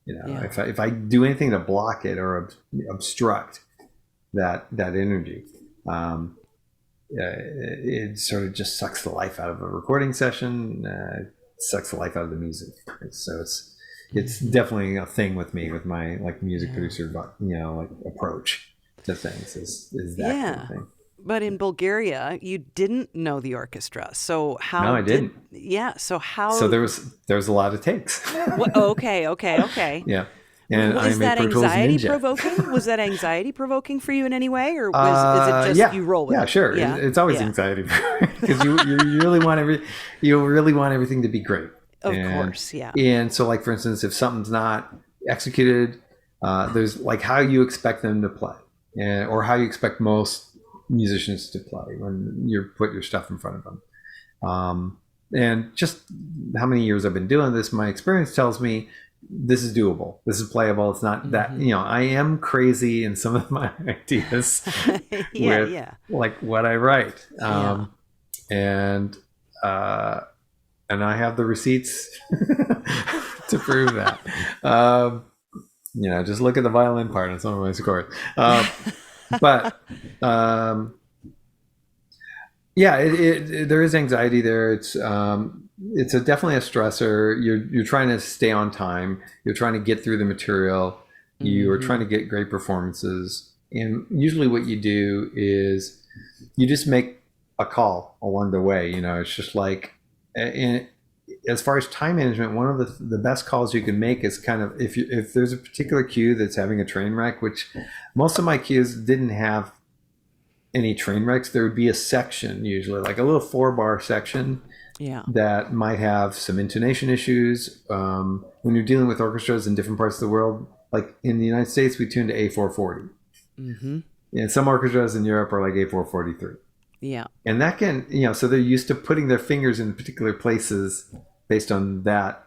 If I do anything to block it or obstruct that energy, it sort of just sucks the life out of a recording session, sucks the life out of the music. So it's definitely a thing with me, with my like music producer, like approach to things is that kind of thing. But in Bulgaria, you didn't know the orchestra. So how? No, I didn't. Yeah. So how? So there was a lot of takes. Okay. Yeah. And Was I'm a that Pro Tools anxiety ninja. provoking? Was that anxiety provoking for you in any way, or is it just you roll with it? Yeah, sure. Yeah, It's always anxiety because you really want everything to be great. Of course, yeah. And so, like for instance, if something's not executed, there's like how you expect them to play, or how you expect most musicians to play when you put your stuff in front of them. And just how many years I've been doing this, my experience tells me this is doable. This is playable. It's not that, I am crazy in some of my ideas like what I write. And I have the receipts to prove that. Just look at the violin part on some of my scores. But there is anxiety there. It's definitely a stressor. You're trying to stay on time. You're trying to get through the material. You are trying to get great performances. And usually what you do is you just make a call along the way. It's just like, as far as time management, one of the best calls you can make is kind of if there's a particular cue that's having a train wreck, which most of my cues didn't have any train wrecks. There would be a section, usually like a little 4-bar section that might have some intonation issues. When you're dealing with orchestras in different parts of the world, like in the United States, we tune to A440. And some orchestras in Europe are like A443. Yeah. And that can, so they're used to putting their fingers in particular places based on that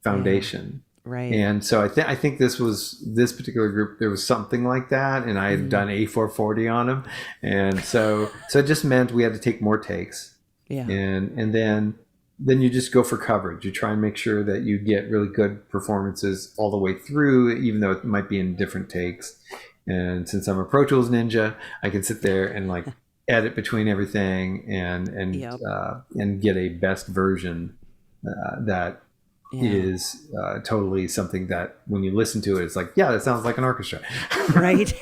foundation. Right. And so I think this particular group, there was something like that. And I had done A440 on them. And so it just meant we had to take more takes. Yeah. And then you just go for coverage. You try and make sure that you get really good performances all the way through, even though it might be in different takes. And since I'm a Pro Tools ninja, I can sit there and like edit between everything and get a best version that is totally something that when you listen to it, it's like, that sounds like an orchestra. Right.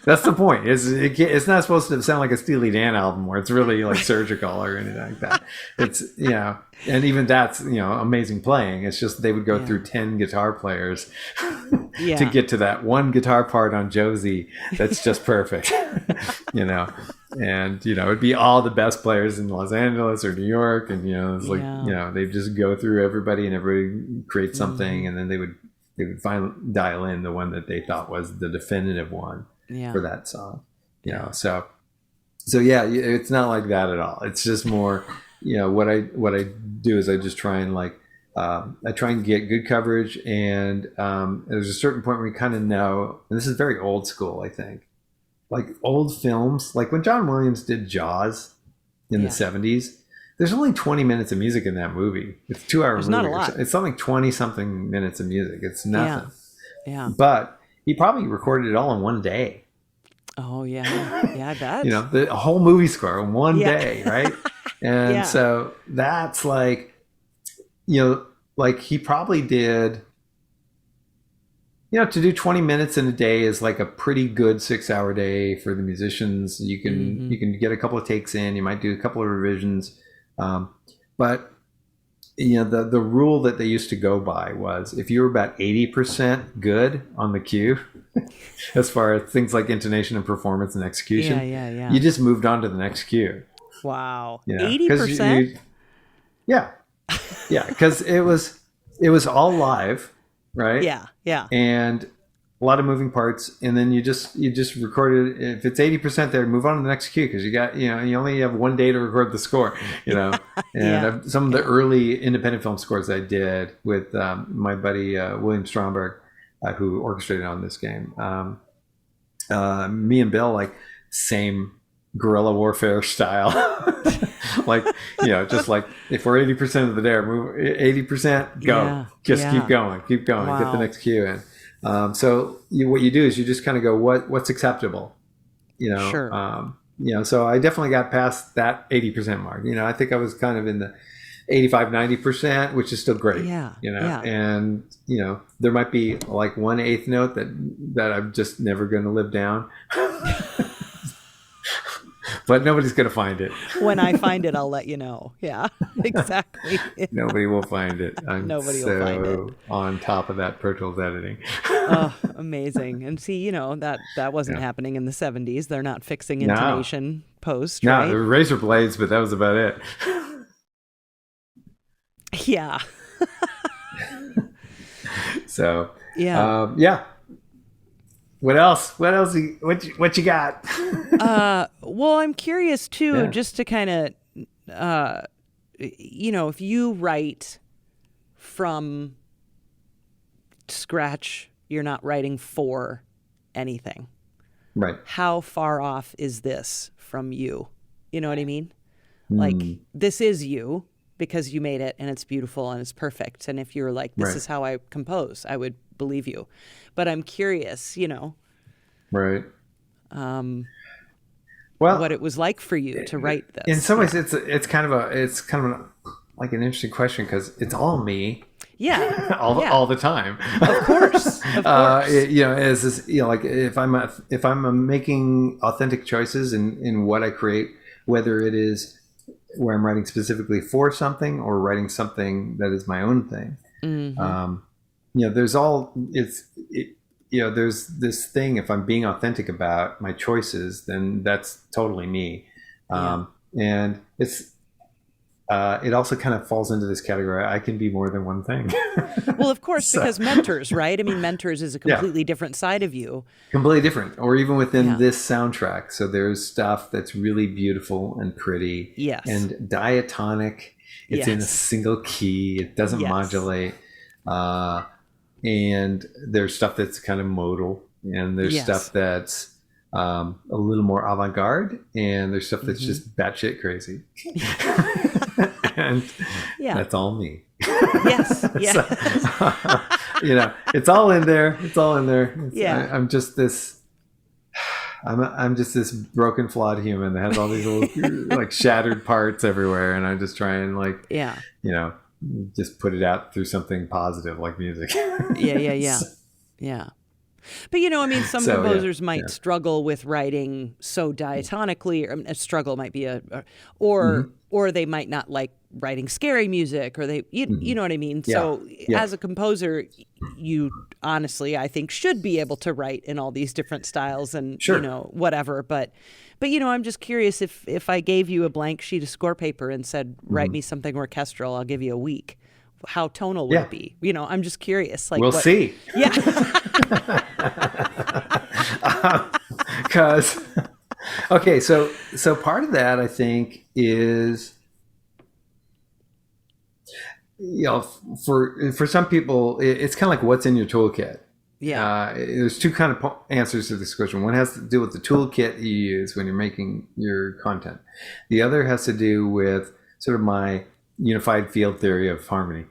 That's the point. It's not supposed to sound like a Steely Dan album where it's really like surgical or anything like that. It's, and even that's, amazing playing. It's just they would go through 10 guitar players to get to that one guitar part on Josie that's just perfect. And it'd be all the best players in Los Angeles or New York, and it's like they just go through everybody and everybody creates something, and then they would finally dial in the one that they thought was the definitive one for that song. So it's not like that at all. It's just more what I do is I just try and I try and get good coverage, and there's a certain point where you kind of know, and this is very old school, I think. Like old films, like when John Williams did Jaws in the 70s, there's only 20 minutes of music in that movie. It's a 2-hour movie. Not a lot. It's something 20-something minutes of music. It's nothing. Yeah. But he probably recorded it all in one day. Oh, yeah. Yeah, I bet. The whole movie score in one day, right? And so that's like, like he probably did... to do 20 minutes in a day is like a pretty good 6-hour day for the musicians. You can get a couple of takes in. You might do a couple of revisions. But the rule that they used to go by was if you were about 80% good on the cue, as far as things like intonation and performance and execution, you just moved on to the next cue. Wow. 80%? Yeah. Because it was all live. Right. Yeah. And a lot of moving parts, and then you just record it. If it's 80% there, move on to the next cue because you got you only have one day to record the score. And some of the early independent film scores I did with my buddy William Stromberg, who orchestrated on this game. Me and Bill same guerrilla warfare style. Just like if we're 80% of the day, move 80%, go. Keep going, wow. Get the next cue in. So what you do is you just kind of go, what's acceptable, Sure. So I definitely got past that 80% mark. I think I was kind of in the 85-90%, which is still great. And there might be like 1/8 note that I'm just never going to live down. but nobody's going to find it. When I find it, I'll let you know. Yeah, exactly. Nobody will find it. I'm Nobody will find it. On top of that Pro Tools editing. Oh, amazing. And see, that wasn't happening in the 70s. They're not fixing intonation post, right? No, there were razor blades, but that was about it. Yeah. So, yeah. What else? What you got? Well, I'm curious too, just to kind of, if you write from scratch, you're not writing for anything. Right. How far off is this from you? You know what I mean? Like, this is you because you made it and it's beautiful and it's perfect. And if you're like, this is how I compose, I would believe you. But I'm curious, Right. Well, what it was like for you to write this. In some ways, it's kind of like an interesting question because it's all me. Yeah. all the time. Of course. As this, like if I'm making authentic choices in what I create, whether it is where I'm writing specifically for something or writing something that is my own thing. Mm-hmm. There's this thing, if I'm being authentic about my choices, then that's totally me. And it also kind of falls into this category. I can be more than one thing. Well, of course, because Mentors, right? I mean, Mentors is a completely different side of you. Completely different. Or even within this soundtrack. So there's stuff that's really beautiful and pretty. Yes. And diatonic. It's in a single key. It doesn't modulate. And there's stuff that's kind of modal. And there's stuff that's a little more avant-garde. And there's stuff that's just batshit crazy. And that's all me. Yes. Yeah. So, it's all in there. It's all in there. I'm just this. I'm just this broken, flawed human that has all these little like shattered parts everywhere, and I just try and just put it out through something positive like music. Yeah. But some composers might struggle with writing so diatonically, or a struggle might be or they might not like writing scary music, or you know what I mean? So as a composer, you honestly, I think, should be able to write in all these different styles and whatever. But I'm just curious, if I gave you a blank sheet of score paper and said, write me something orchestral, I'll give you a week. How tonal would it be? I'm just curious. Like, we'll see. Yeah. Because so part of that, I think, is for some people it's kind of like what's in your toolkit. There's two kind of answers to this question. One has to do with the toolkit you use when you're making your content. The other has to do with sort of my unified field theory of harmony.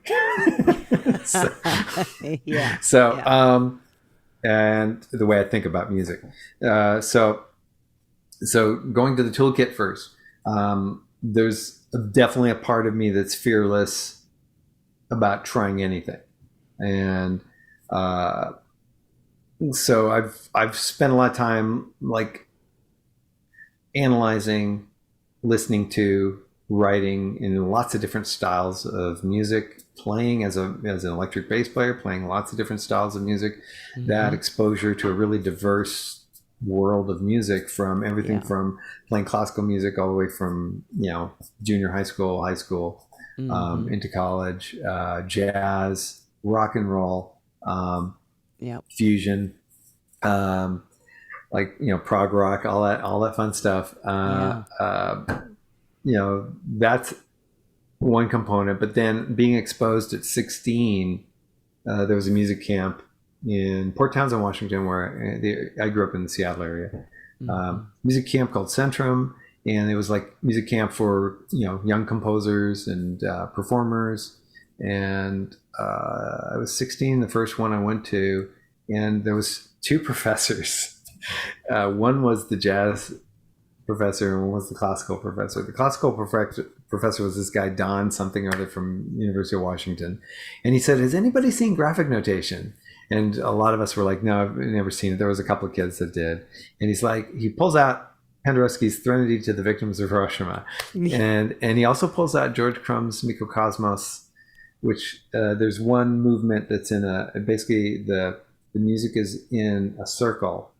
And the way I think about music. So going to the toolkit first, there's definitely a part of me that's fearless about trying anything. And so I've spent a lot of time like analyzing, listening to, writing in lots of different styles of music, playing as an electric bass player, playing lots of different styles of music. That exposure to a really diverse world of music, from everything from playing classical music all the way from junior high school, into college, jazz, rock and roll, fusion, prog rock, all that fun stuff. That's one component. But then being exposed at 16, there was a music camp in Port Townsend, Washington, where I grew up in the Seattle area. Music camp called Centrum, and it was like music camp for young composers and performers. And I was 16, the first one I went to, and there was two professors. One was the jazz professor and one was the classical professor. The classical professor was this guy, Don something or other, from University of Washington. And he said, has anybody seen graphic notation? And a lot of us were like, no, I've never seen it. There was a couple of kids that did. And he's like, he pulls out Penderecki's Threnody to the Victims of Hiroshima. And he also pulls out George Crumb's Mikrokosmos, which there's one movement that's in basically the music is in a circle.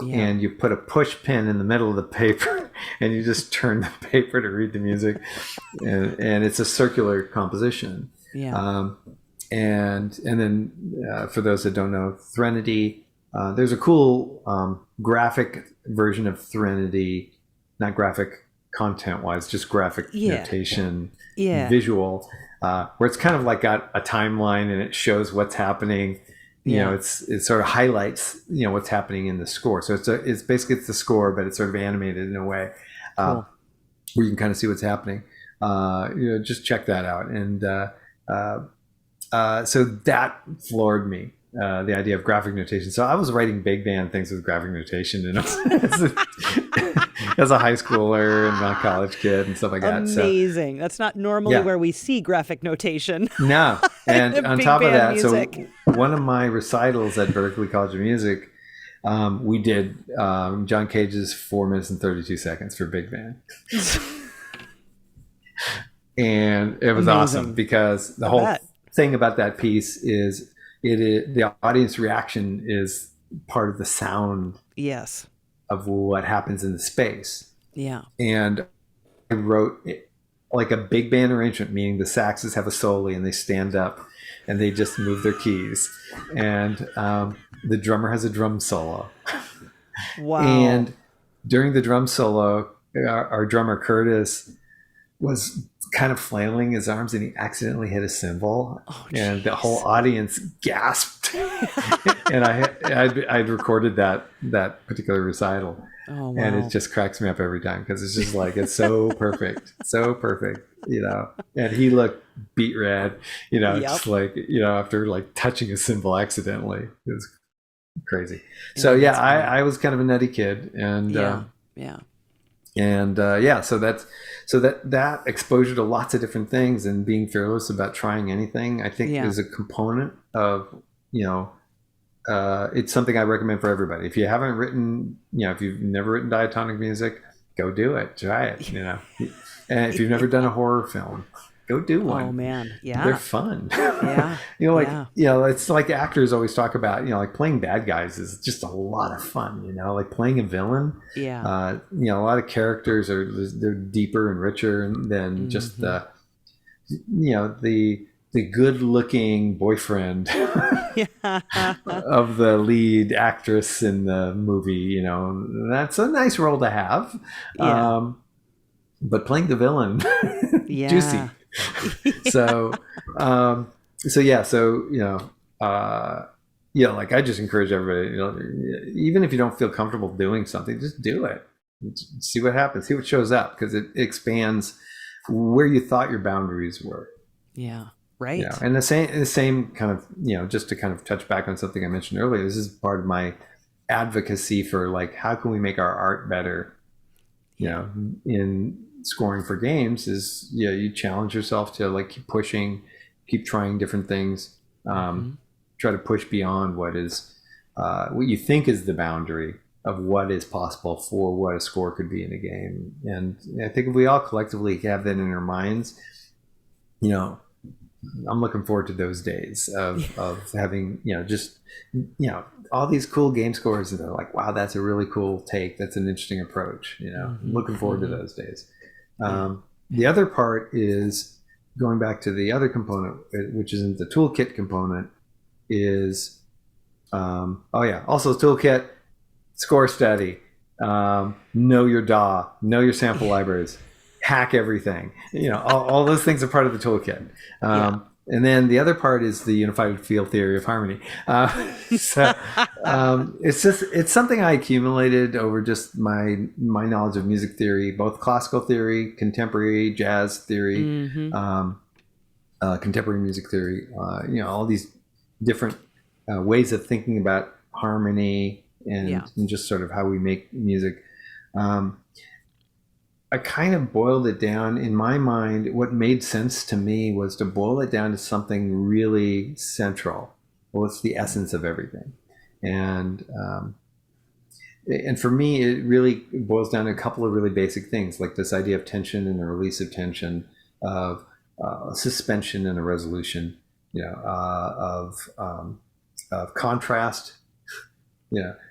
Yeah. And you put a push pin in the middle of the paper and you just turn the paper to read the music. And it's a circular composition. Yeah. And then for those that don't know, Threnody, there's a cool graphic version of Threnody, not graphic content-wise, just graphic notation, visual, where it's kind of like got a timeline and it shows what's happening. You know, it sort of highlights, what's happening in the score. So it's basically the score, but it's sort of animated in a way where you can kind of see what's happening. Just check that out. And so that floored me, the idea of graphic notation. So I was writing big band things with graphic notation, as a high schooler and a college kid and stuff like that. Amazing. So, that's not normally where we see graphic notation. No. And on top of that, music. So one of my recitals at Berklee College of Music, we did John Cage's 4 minutes and 32 seconds for big band. And it was awesome because the whole thing about that piece is the audience reaction is part of the sound. Yes. Of what happens in the space. Yeah. And I wrote like a big band arrangement, meaning the saxes have a solo and they stand up and they just move their keys. And the drummer has a drum solo. Wow. And during the drum solo, our drummer Curtis was kind of flailing his arms and he accidentally hit a cymbal. And the whole audience gasped. And I'd recorded that particular recital. Oh, wow. And it just cracks me up every time because it's just like, it's so perfect, and he looked beat red, just like, after like touching a cymbal accidentally. It was crazy. So I was kind of a nutty kid, and so that exposure to lots of different things and being fearless about trying anything, I think is a component of, it's something I recommend for everybody. If you haven't written, if you've never written diatonic music, go do it. Try it, And if you've never done a horror film, go do one. Oh man, yeah, they're fun. Yeah, it's like actors always talk about, like playing bad guys is just a lot of fun. Like playing a villain. Yeah. A lot of characters they're deeper and richer than just the good-looking boyfriend of the lead actress in the movie. That's a nice role to have. Yeah. But playing the villain, juicy. So like I just encourage everybody, even if you don't feel comfortable doing something, just do it. See what happens. See what shows up, because it expands where you thought your boundaries were. Yeah. Right. Yeah. And the same kind of, just to kind of touch back on something I mentioned earlier, this is part of my advocacy for like, how can we make our art better, in scoring for games is, you challenge yourself to like keep pushing, keep trying different things, try to push beyond what is, what you think is the boundary of what is possible for what a score could be in a game. And I think if we all collectively have that in our minds, I'm looking forward to those days of having, all these cool game scores that are like, wow, that's a really cool take. That's an interesting approach. I'm looking forward to those days. The other part is going back to the other component, which isn't the toolkit component, is, also toolkit, score study, know your DAW, know your sample libraries. Hack everything, all those things are part of the toolkit. And then the other part is the unified field theory of harmony. It's something I accumulated over just my knowledge of music theory, both classical theory, contemporary jazz theory, contemporary music theory, all these different ways of thinking about harmony and just sort of how we make music. I kind of boiled it down in my mind. What made sense to me was to boil it down to something really central. Well, it's the essence of everything. And and for me, it really boils down to a couple of really basic things, like this idea of tension and the release of tension, of suspension and a resolution, of contrast.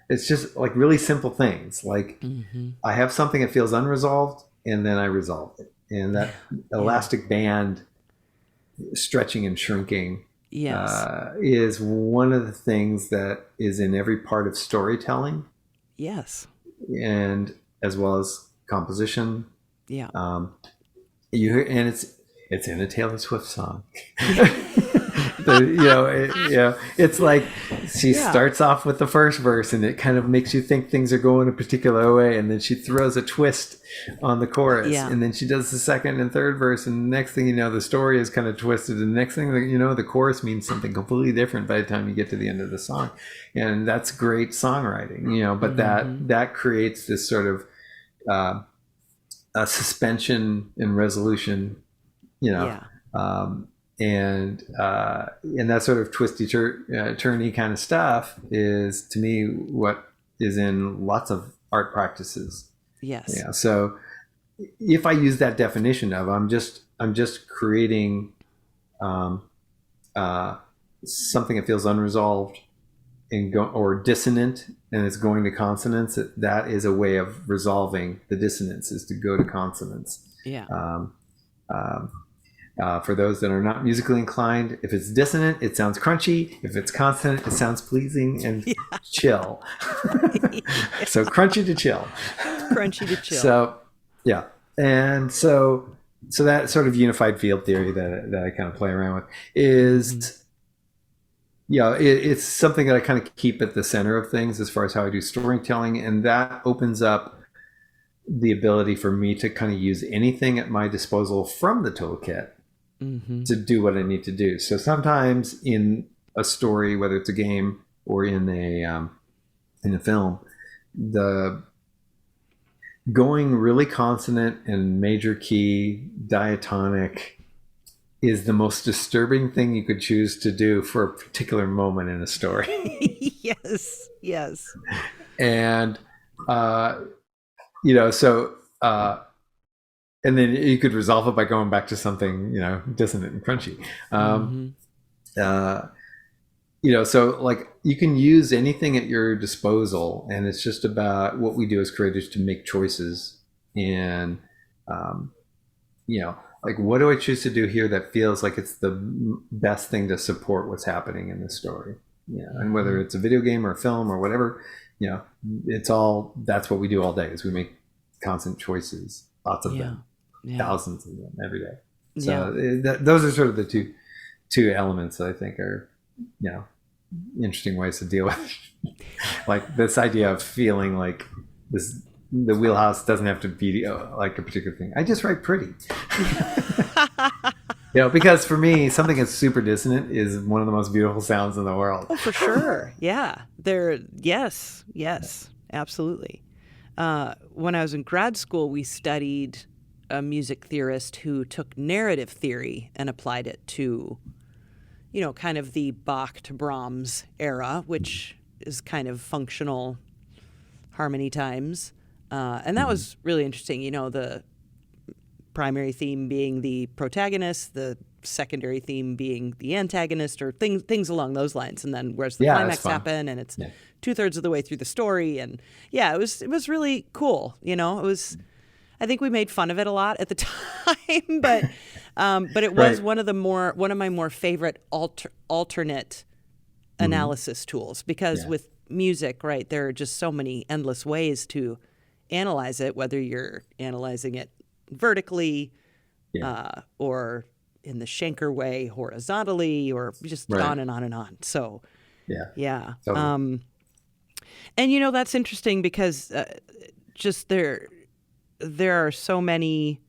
It's just like really simple things. Like I have something that feels unresolved, and then I resolve it, and that elastic band stretching and shrinking is one of the things that is in every part of storytelling. Yes. And as well as composition. Yeah. You hear, and it's in a Taylor Swift song. It's like she starts off with the first verse, and it kind of makes you think things are going a particular way, and then she throws a twist on the chorus, and then she does the second and third verse, and the next thing you know, the story is kind of twisted, and the next thing you know, the chorus means something completely different by the time you get to the end of the song. And that's great songwriting, but that creates this sort of a suspension and resolution, and that sort of twisty turny kind of stuff is, to me, what is in lots of art practices. Yes. Yeah. So if I use that definition of I'm just creating something that feels unresolved or dissonant, and it's going to consonance, that is a way of resolving the dissonance, is to go to consonance. Yeah. For those that are not musically inclined, if it's dissonant, it sounds crunchy. If it's consonant, it sounds pleasing and chill. So crunchy to chill. Crunchy to chill. So, yeah. And so that sort of unified field theory that I kind of play around with is, it's something that I kind of keep at the center of things as far as how I do storytelling. And that opens up the ability for me to kind of use anything at my disposal from the toolkit to do what I need to do. So sometimes in a story, whether it's a game or in a film, the going really consonant and major key diatonic is the most disturbing thing you could choose to do for a particular moment in a story. Yes. And and then you could resolve it by going back to something, dissonant and crunchy. So like you can use anything at your disposal, and it's just about what we do as creators to make choices. And, like, what do I choose to do here that feels like it's the best thing to support what's happening in the story? And whether it's a video game or a film or whatever, that's what we do all day, is we make constant choices, lots of them, thousands of them every day. So those are sort of the two elements that I think are, interesting ways to deal with like this idea of feeling like the wheelhouse doesn't have to be like a particular thing. I just write pretty. Because for me, something that's super dissonant is one of the most beautiful sounds in the world. Oh, for sure. Yeah. Yes, absolutely. When I was in grad school, we studied a music theorist who took narrative theory and applied it to, kind of the Bach to Brahms era, which is kind of functional harmony times. And that was really interesting. The primary theme being the protagonist, the secondary theme being the antagonist, or things along those lines. And then where's the climax happen, and it's 2/3 of the way through the story. And it was really cool. It was, I think we made fun of it a lot at the time, but it was one of my more favorite alternate analysis tools, because with music, right, there are just so many endless ways to analyze it, whether you're analyzing it vertically or in the Schenker way, horizontally, or just on and on and on. So totally. And that's interesting, because just there are so many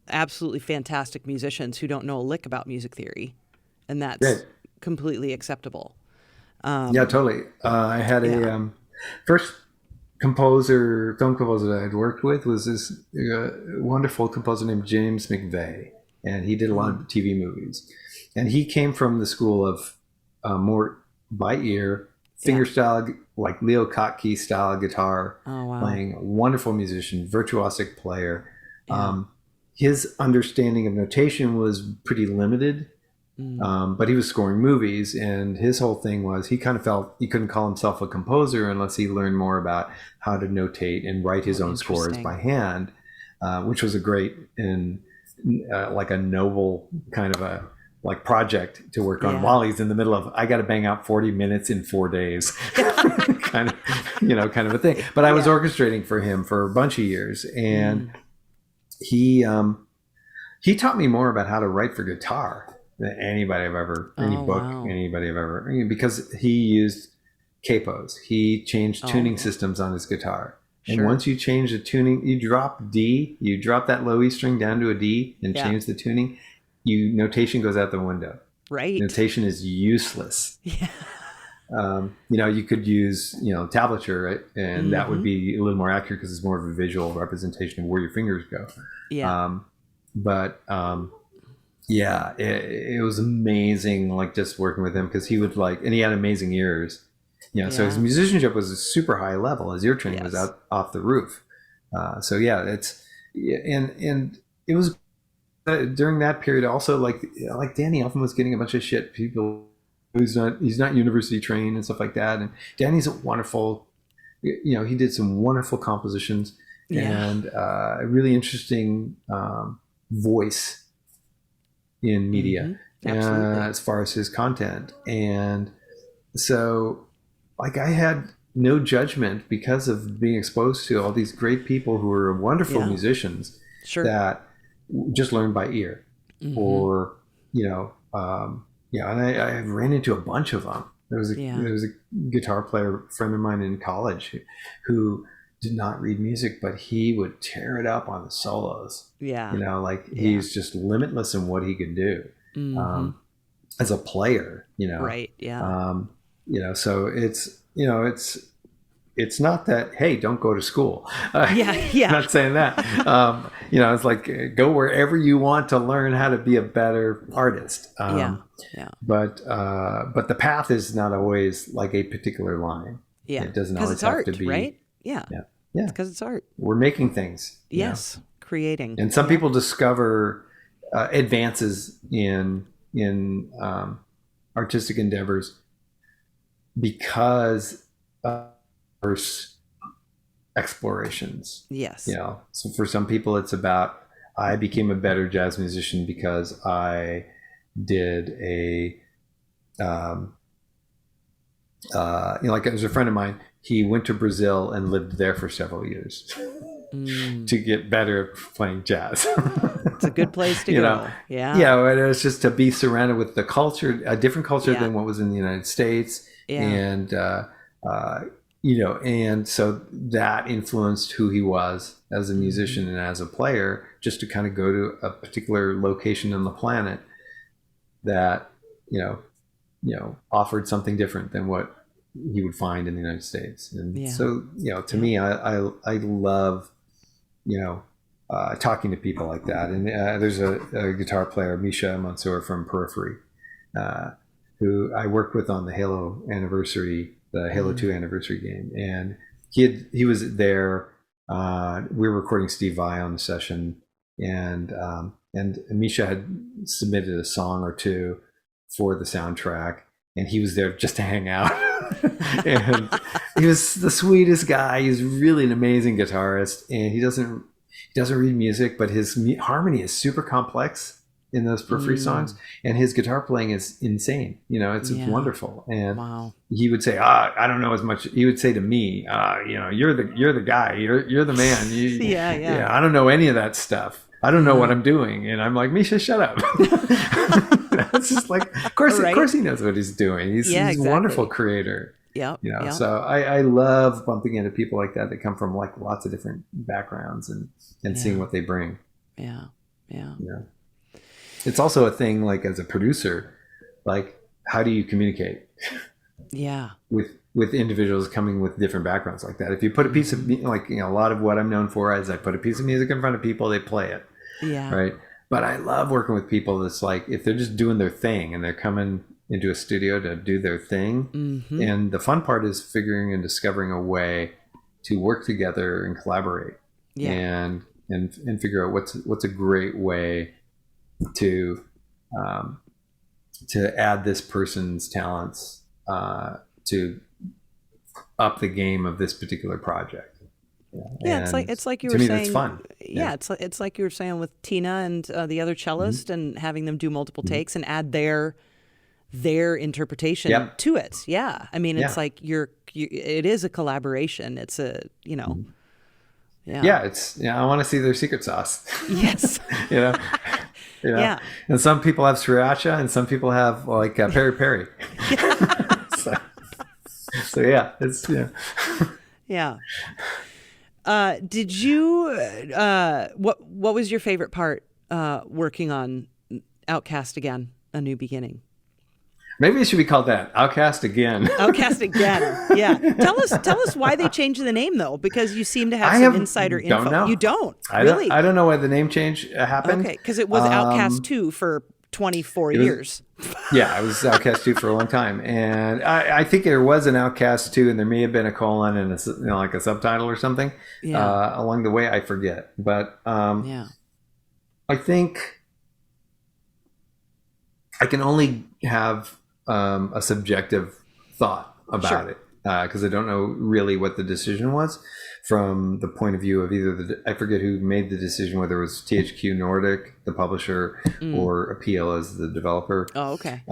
absolutely fantastic musicians who don't know a lick about music theory, and that's completely acceptable. Totally. I had a first film composer that I had worked with was this wonderful composer named James McVeigh, and he did a lot of TV movies. And he came from the school of more by ear, fingerstyle, like Leo Kottke style guitar Oh, wow. playing, a wonderful musician, virtuosic player. Yeah. His understanding of notation was pretty limited, but he was scoring movies, and his whole thing was he kind of felt he couldn't call himself a composer unless he learned more about how to notate and write his own scores by hand, which was a great and like a noble kind of a like project to work on while he's in the middle of, I got to bang out 40 minutes in 4 days, kind of a thing. But I was orchestrating for him for a bunch of years, and he taught me more about how to write for guitar than anybody I've ever, anybody I've ever, because he used capos. He changed tuning systems on his guitar. And once you change the tuning, you drop D, you drop that low E string down to a D and change the tuning, notation goes out the window. Right. Notation is useless. Yeah. You could use, tablature, right? And that would be a little more accurate because it's more of a visual representation of where your fingers go. Yeah. It was amazing, like just working with him, because he would and he had amazing ears. So his musicianship was a super high level. His ear training was out off the roof. And it was during that period also, like Danny Elfman was getting a bunch of shit. People, he's not university trained and stuff like that. And Danny's a wonderful, he did some wonderful compositions and a really interesting voice in media as far as his content. And so, like, I had no judgment because of being exposed to all these great people who were wonderful musicians that just learned by ear, or and I ran into a bunch of them. There was a guitar player friend of mine in college who did not read music, but he would tear it up on the solos. He's just limitless in what he could do as a player. Right. Yeah. So it's not that, hey, don't go to school. I'm not saying that. It's like, go wherever you want to learn how to be a better artist. But the path is not always like a particular line. Yeah. It doesn't always have to be. Right? Yeah. It's because it's art. We're making things. Yes. Creating. And some people discover advances in artistic endeavors because explorations. Yes. So for some people it's about, I became a better jazz musician because I did like there's a friend of mine, he went to Brazil and lived there for several years to get better at playing jazz. It's a good place to go. It was just to be surrounded with the culture, a different culture than what was in the United States. And and so that influenced who he was as a musician and as a player, just to kind of go to a particular location on the planet that offered something different than what he would find in the United States. And so to me, I love talking to people like that. And there's a guitar player, Misha Mansour from Periphery, who I worked with on the Halo anniversary, the Halo 2 anniversary game. And he was there. We were recording Steve Vai on the session, and Misha had submitted a song or two for the soundtrack, and he was there just to hang out. And he was the sweetest guy. He's really an amazing guitarist, and he doesn't read music, but his harmony is super complex in those Periphery songs, and his guitar playing is insane. It's wonderful. And he would say, I don't know as much. He would say to me, you're the guy, you're the man. I don't know any of that stuff. I don't know what I'm doing. And I'm like, Misha, shut up. It's just like, of course he knows what he's doing. He's a wonderful creator. So I love bumping into people like that come from like lots of different backgrounds and seeing what they bring. It's also a thing, like, as a producer, like, how do you communicate with individuals coming with different backgrounds like that? If you put a piece of, like, a lot of what I'm known for is I put a piece of music in front of people, they play it. Right. But I love working with people that's like, if they're just doing their thing and they're coming into a studio to do their thing. Mm-hmm. And the fun part is figuring and discovering a way to work together and collaborate, and figure out what's a great way to add this person's talents to up the game of this particular project. Yeah, it's like you were to me, saying. That's fun. Yeah, it's like you were saying with Tina and the other cellist, and having them do multiple takes and add their interpretation to it. Yeah, I mean, it's like it is a collaboration. It's a it's I want to see their secret sauce. Yes. Yeah. And some people have sriracha, and some people have like peri peri. so yeah, it's Yeah. Did you? What was your favorite part working on Outcast again? A New Beginning. Maybe it should be called that. Outcast again. Outcast again. Yeah. Tell us why they changed the name though, because you seem to have some insider info. Don't know. You don't. Really? I don't know why the name change happened. Okay, because it was Outcast 2 for 24 years. Yeah, it was Outcast 2 for a long time, and I think there was an Outcast 2, and there may have been a colon and like a subtitle or something along the way. I forget, but I think I can only have a subjective thought about it because I don't know really what the decision was from the point of view of either I forget who made the decision, whether it was THQ Nordic, the publisher, or Appeal as the developer. Oh, okay.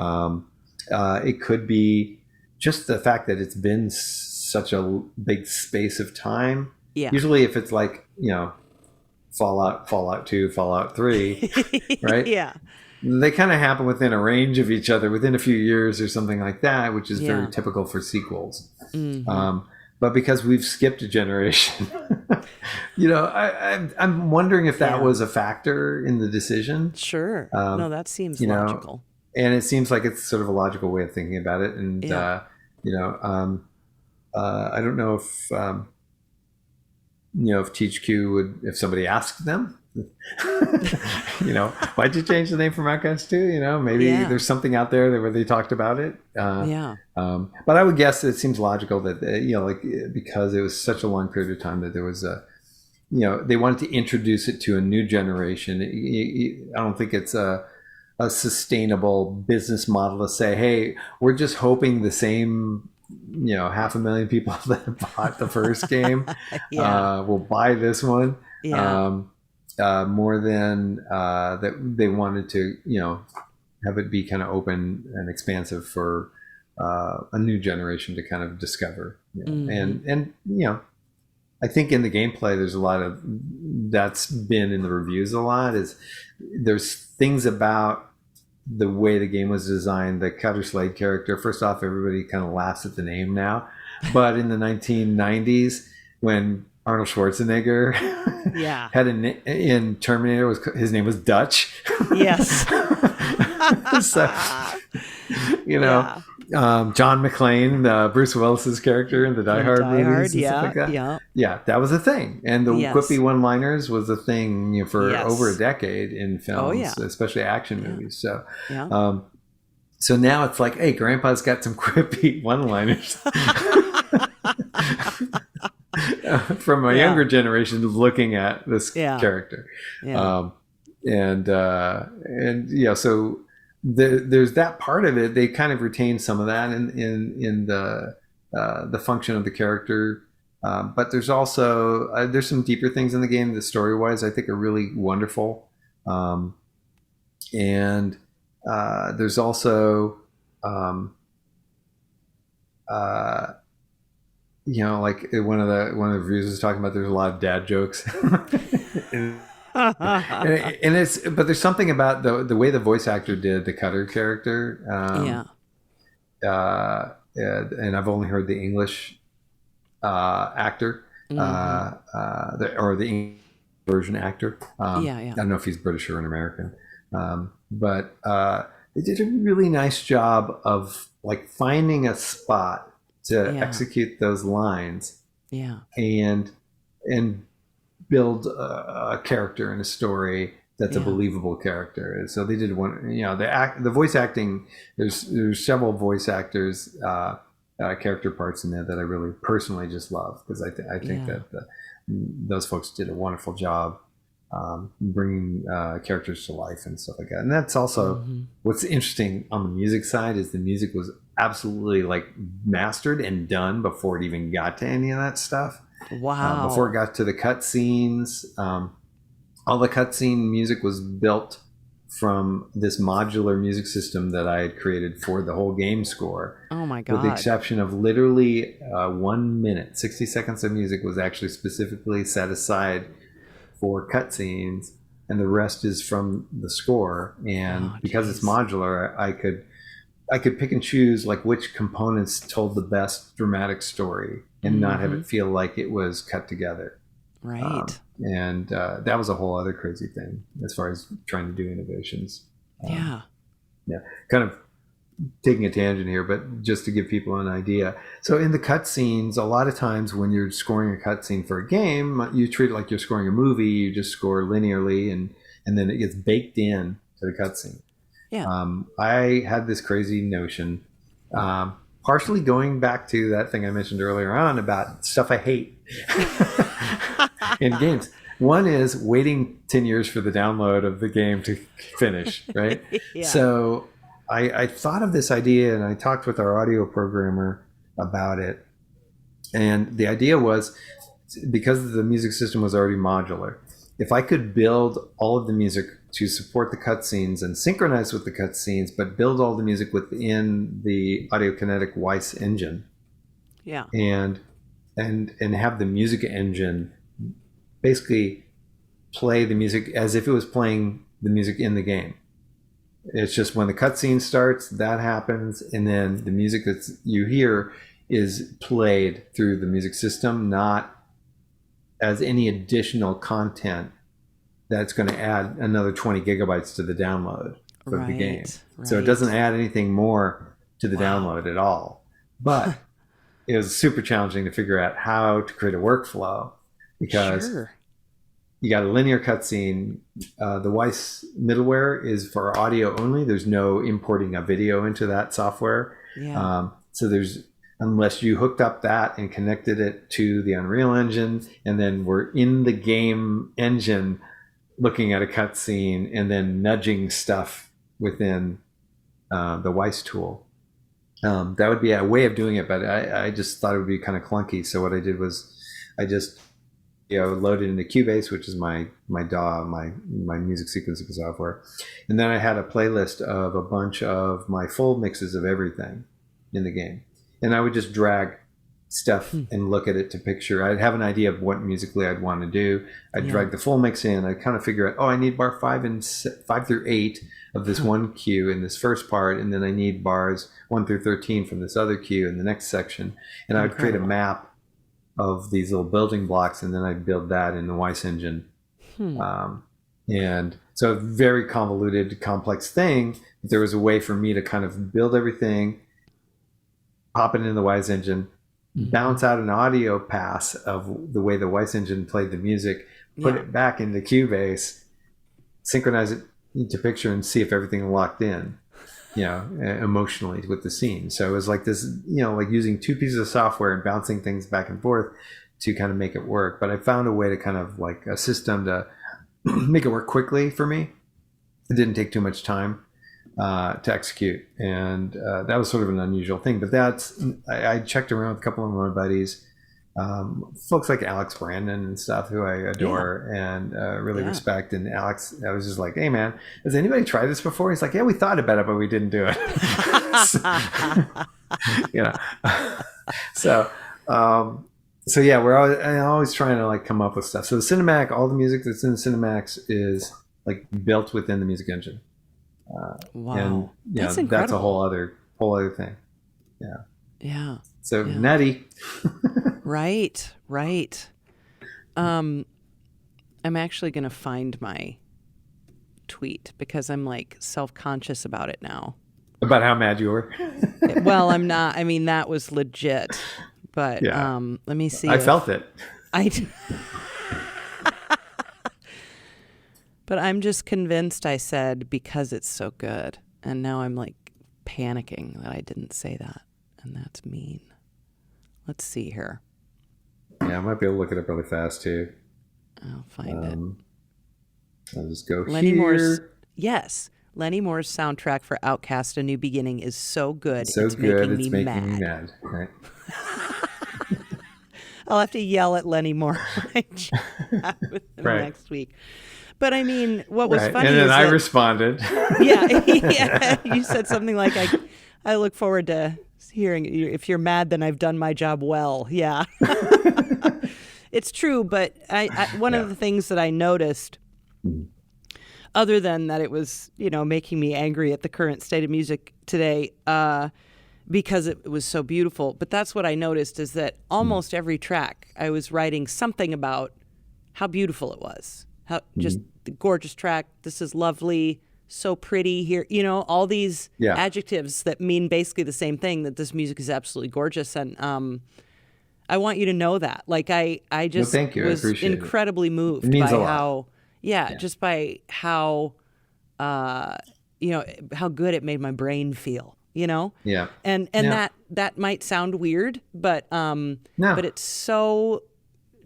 It could be just the fact that it's been such a big space of time. Yeah. Usually if it's like, Fallout 2, Fallout 3, right? Yeah. They kind of happen within a range of each other within a few years or something like that, which is very typical for sequels. Mm-hmm. But because we've skipped a generation, I'm wondering if that was a factor in the decision. Sure. No, that seems logical. And it seems like it's sort of a logical way of thinking about it. And, I don't know if, if THQ would, if somebody asked them, why'd you change the name from Outcast 2? Maybe there's something out there where they talked about it. But I would guess it seems logical that, because it was such a long period of time that there was they wanted to introduce it to a new generation. I don't think it's a sustainable business model to say, hey, we're just hoping the same 500,000 people that bought the first game will buy this one. More than that they wanted to have it be kind of open and expansive for a new generation to kind of discover. And I think in the gameplay there's a lot of that's been in the reviews a lot, is there's things about the way the game was designed. The Cutter Slade character, first off, everybody kind of laughs at the name now, but in the 1990s when Arnold Schwarzenegger had in Terminator, his name was Dutch. Yes. So, John McClane, Bruce Willis's character in the Die Hard movies and stuff like that. Yeah, that was a thing. And the quippy one-liners was a thing for over a decade in films, especially action movies. So, so now it's like, hey, Grandpa's got some quippy one-liners. From a younger generation looking at this character. So there's that part of it. They kind of retain some of that in the function of the character, but there's also there's some deeper things in the game that story wise I think are really wonderful, and there's also like one of the reviews was talking about, there's a lot of dad jokes. and but there's something about the way the voice actor did the Cutter character. And I've only heard the English actor, or the English version actor. I don't know if he's British or an American, but they did a really nice job of like finding a spot to execute those lines, and build a character and a story that's a believable character. And so they did one, the voice acting, there's several voice actors, character parts in there that I really personally just love, because I think that those folks did a wonderful job bringing characters to life and stuff like that. And that's also what's interesting on the music side, is the music was absolutely like mastered and done before it even got to any of that stuff. Wow. Before it got to the cutscenes, all the cutscene music was built from this modular music system that I had created for the whole game score. Oh my God. With the exception of literally 1 minute, 60 seconds of music was actually specifically set aside for cutscenes, and the rest is from the score. And because it's modular, I could pick and choose like which components told the best dramatic story, and not have it feel like it was cut together. Right. And that was a whole other crazy thing as far as trying to do innovations. Yeah. Kind of taking a tangent here, but just to give people an idea. So in the cutscenes, a lot of times when you're scoring a cutscene for a game, you treat it like you're scoring a movie. You just score linearly, and then it gets baked in to the cutscene. Yeah. I had this crazy notion, partially going back to that thing I mentioned earlier on about stuff I hate in games. One is waiting 10 years for the download of the game to finish, right? So I thought of this idea, and I talked with our audio programmer about it. And the idea was, because the music system was already modular, if I could build all of the music to support the cutscenes and synchronize with the cutscenes, but build all the music within the Audiokinetic Weiss engine. Yeah. And have the music engine basically play the music as if it was playing the music in the game. It's just when the cutscene starts, that happens, and then the music that you hear is played through the music system, not as any additional content that's going to add another 20 gigabytes to the download of the game. So it doesn't add anything more to the download at all. But it was super challenging to figure out how to create a workflow, because you got a linear cutscene. The Weiss middleware is for audio only. There's no importing a video into that software. So there's, unless you hooked up that and connected it to the Unreal Engine, and then we're in the game engine looking at a cutscene and then nudging stuff within the Weiss tool. That would be a way of doing it, but I just thought it would be kind of clunky. So what I did was I just loaded into Cubase, which is my DAW, my music sequencing software. And then I had a playlist of a bunch of my full mixes of everything in the game. And I would just drag stuff and look at it to picture. I'd have an idea of what musically I'd want to do. I'd drag the full mix in. I'd kind of figure out, I need bar 5 through 8 of this one cue in this first part, and then I need bars 1 through 13 from this other cue in the next section. And I would create a map of these little building blocks, and then I'd build that in the Weiss engine. And so a very convoluted, complex thing. But there was a way for me to kind of build everything, pop it into the Weiss engine, bounce out an audio pass of the way the Weiss engine played the music, put it back into Cubase, synchronize it to picture, and see if everything locked in, emotionally with the scene. So it was like this, like using two pieces of software and bouncing things back and forth to kind of make it work. But I found a way to kind of like a system to make it work quickly for me. It didn't take too much time to execute, and that was sort of an unusual thing. But I checked around with a couple of my buddies, folks like Alex Brandon and stuff, who I adore and really respect. And Alex, I was just like, hey man, has anybody tried this before? He's like, yeah, we thought about it, but we didn't do it. So yeah, I'm always trying to like come up with stuff. So the Cinemax, all the music that's in the Cinemax is like built within the music engine. Wow, and that's incredible. That's a whole other thing. Yeah. So nutty. Right. I'm actually going to find my tweet because I'm like self-conscious about it now. About how mad you were? Well, I'm not. I mean, that was legit. But let me see. I felt it. But I'm just convinced I said because it's so good. And now I'm like panicking that I didn't say that. And that's mean. Let's see here. Yeah, I might be able to look it up really fast too. I'll find it. I'll just go Lennie here. Moore's, yes. Lennie Moore's soundtrack for Outcast: A New Beginning is so good. It's making me mad. Right. I'll have to yell at Lennie Moore when I chat with him next week. But I mean, what was funny and then is I that, responded. Yeah, you said something like, I look forward to hearing you. If you're mad, then I've done my job well. Yeah. It's true, but one of the things that I noticed, other than that it was, making me angry at the current state of music today, because it was so beautiful. But that's what I noticed, is that almost every track I was writing something about how beautiful it was. How just the gorgeous track. This is lovely, so pretty here. All these adjectives that mean basically the same thing, that this music is absolutely gorgeous. And I want you to know that. Like I just was incredibly moved by how, just by how, how good it made my brain feel. Yeah. And that might sound weird, but but it's so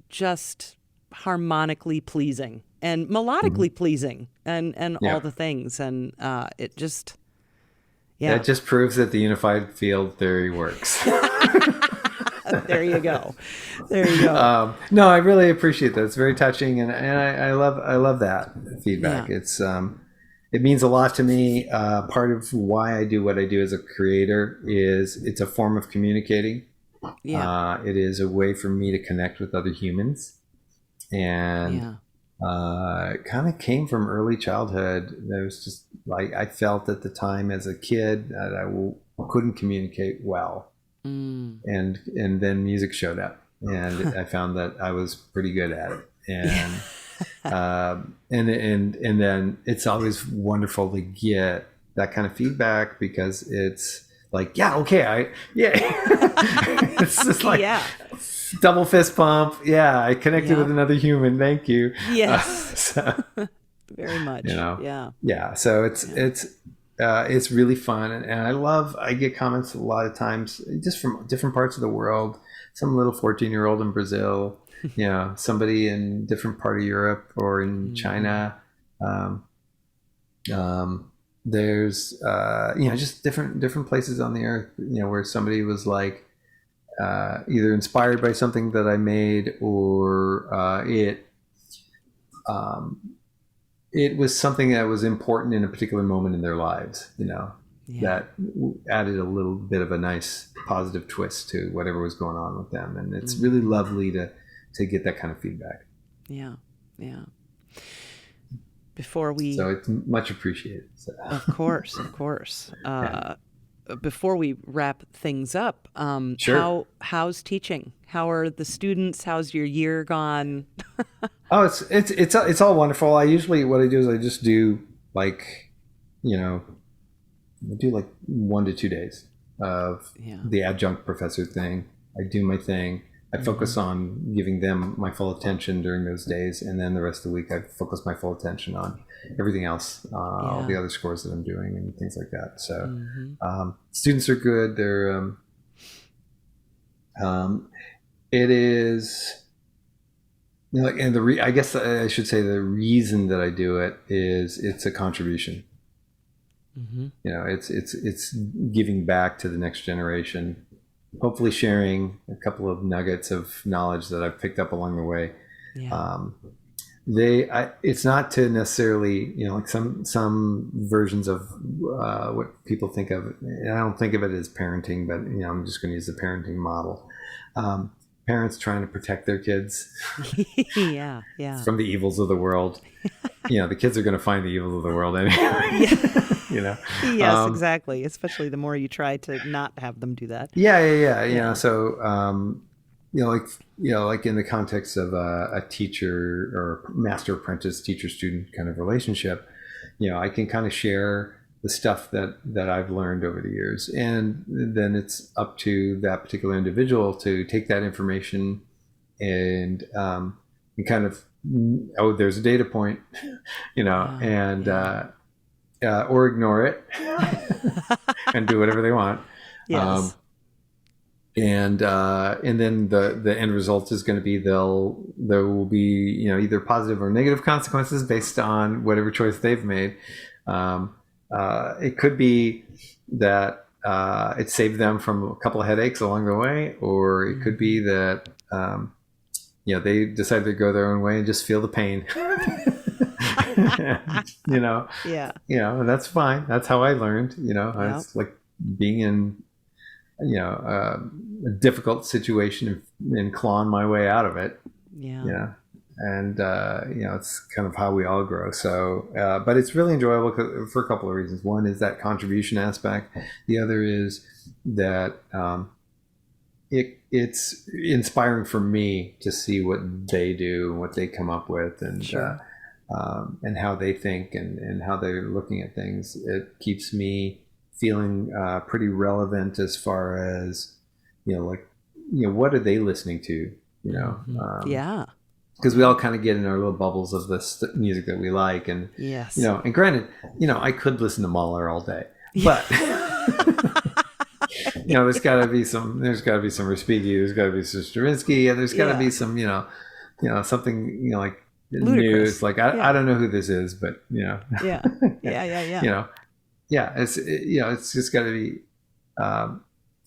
just harmonically pleasing and melodically pleasing and all the things, and it just it just proves that the unified field theory works. There you go. No, I really appreciate that. It's very touching, and I love that feedback. It's it means a lot to me. Part of why I do what I do as a creator is it's a form of communicating. Yeah. It is a way for me to connect with other humans. And it kind of came from early childhood. There was just like, I felt at the time as a kid that I couldn't communicate well. And then music showed up, and I found that I was pretty good at it. And then it's always wonderful to get that kind of feedback, because it's like, it's just like double fist pump. Yeah, I connected with another human. Thank you. Yes. Very much. Yeah. So it's really fun, and I get comments a lot of times just from different parts of the world. Some little 14-year-old in Brazil, somebody in different part of Europe or in China. There's just different places on the earth, where somebody was like either inspired by something that I made, or it was something that was important in a particular moment in their lives, that added a little bit of a nice positive twist to whatever was going on with them. And it's really lovely to get that kind of feedback. Yeah. So it's much appreciated. So. Of course. Before we wrap things up, how's teaching? How are the students? How's your year gone? Oh, it's all wonderful. What I do is I just do like 1 to 2 days of the adjunct professor thing. I do my thing. I focus on giving them my full attention during those days, and then the rest of the week I focus my full attention on everything else, all the other scores that I'm doing and things like that. So students are good. They're it is, and I guess I should say the reason that I do it is it's a contribution. It's giving back to the next generation, hopefully sharing a couple of nuggets of knowledge that I've picked up along the way. It's not to necessarily, like some versions of what people think of. I don't think of it as parenting, but I'm just going to use the parenting model. Parents trying to protect their kids from the evils of the world. The kids are going to find the evils of the world anyway. Yes, exactly. Especially the more you try to not have them do that. So, like in the context of a teacher or master apprentice, teacher student kind of relationship, I can kind of share the stuff that I've learned over the years, and then it's up to that particular individual to take that information and kind of, oh, there's a data point, and or ignore it and do whatever they want. Yes. And then the end result is going to be there will be either positive or negative consequences based on whatever choice they've made. It could be that it saved them from a couple of headaches along the way, or it could be that they decided to go their own way and just feel the pain. And that's fine. That's how I learned. It's like being in a difficult situation and clawing my way out of it. And it's kind of how we all grow. So but it's really enjoyable for a couple of reasons. One is that contribution aspect. The other is that it's inspiring for me to see what they do and what they come up with, and sure. And how they think and how they're looking at things. It keeps me feeling pretty relevant as far as what are they listening to, because we all kind of get in our little bubbles of this music that we like, and yes, and granted, I could listen to Mahler all day, but there's got to be some Respighi, there's got to be some Stravinsky, and there's got to be some something like ludicrous. New. It's like I don't know who this is, but yeah. It's just got to be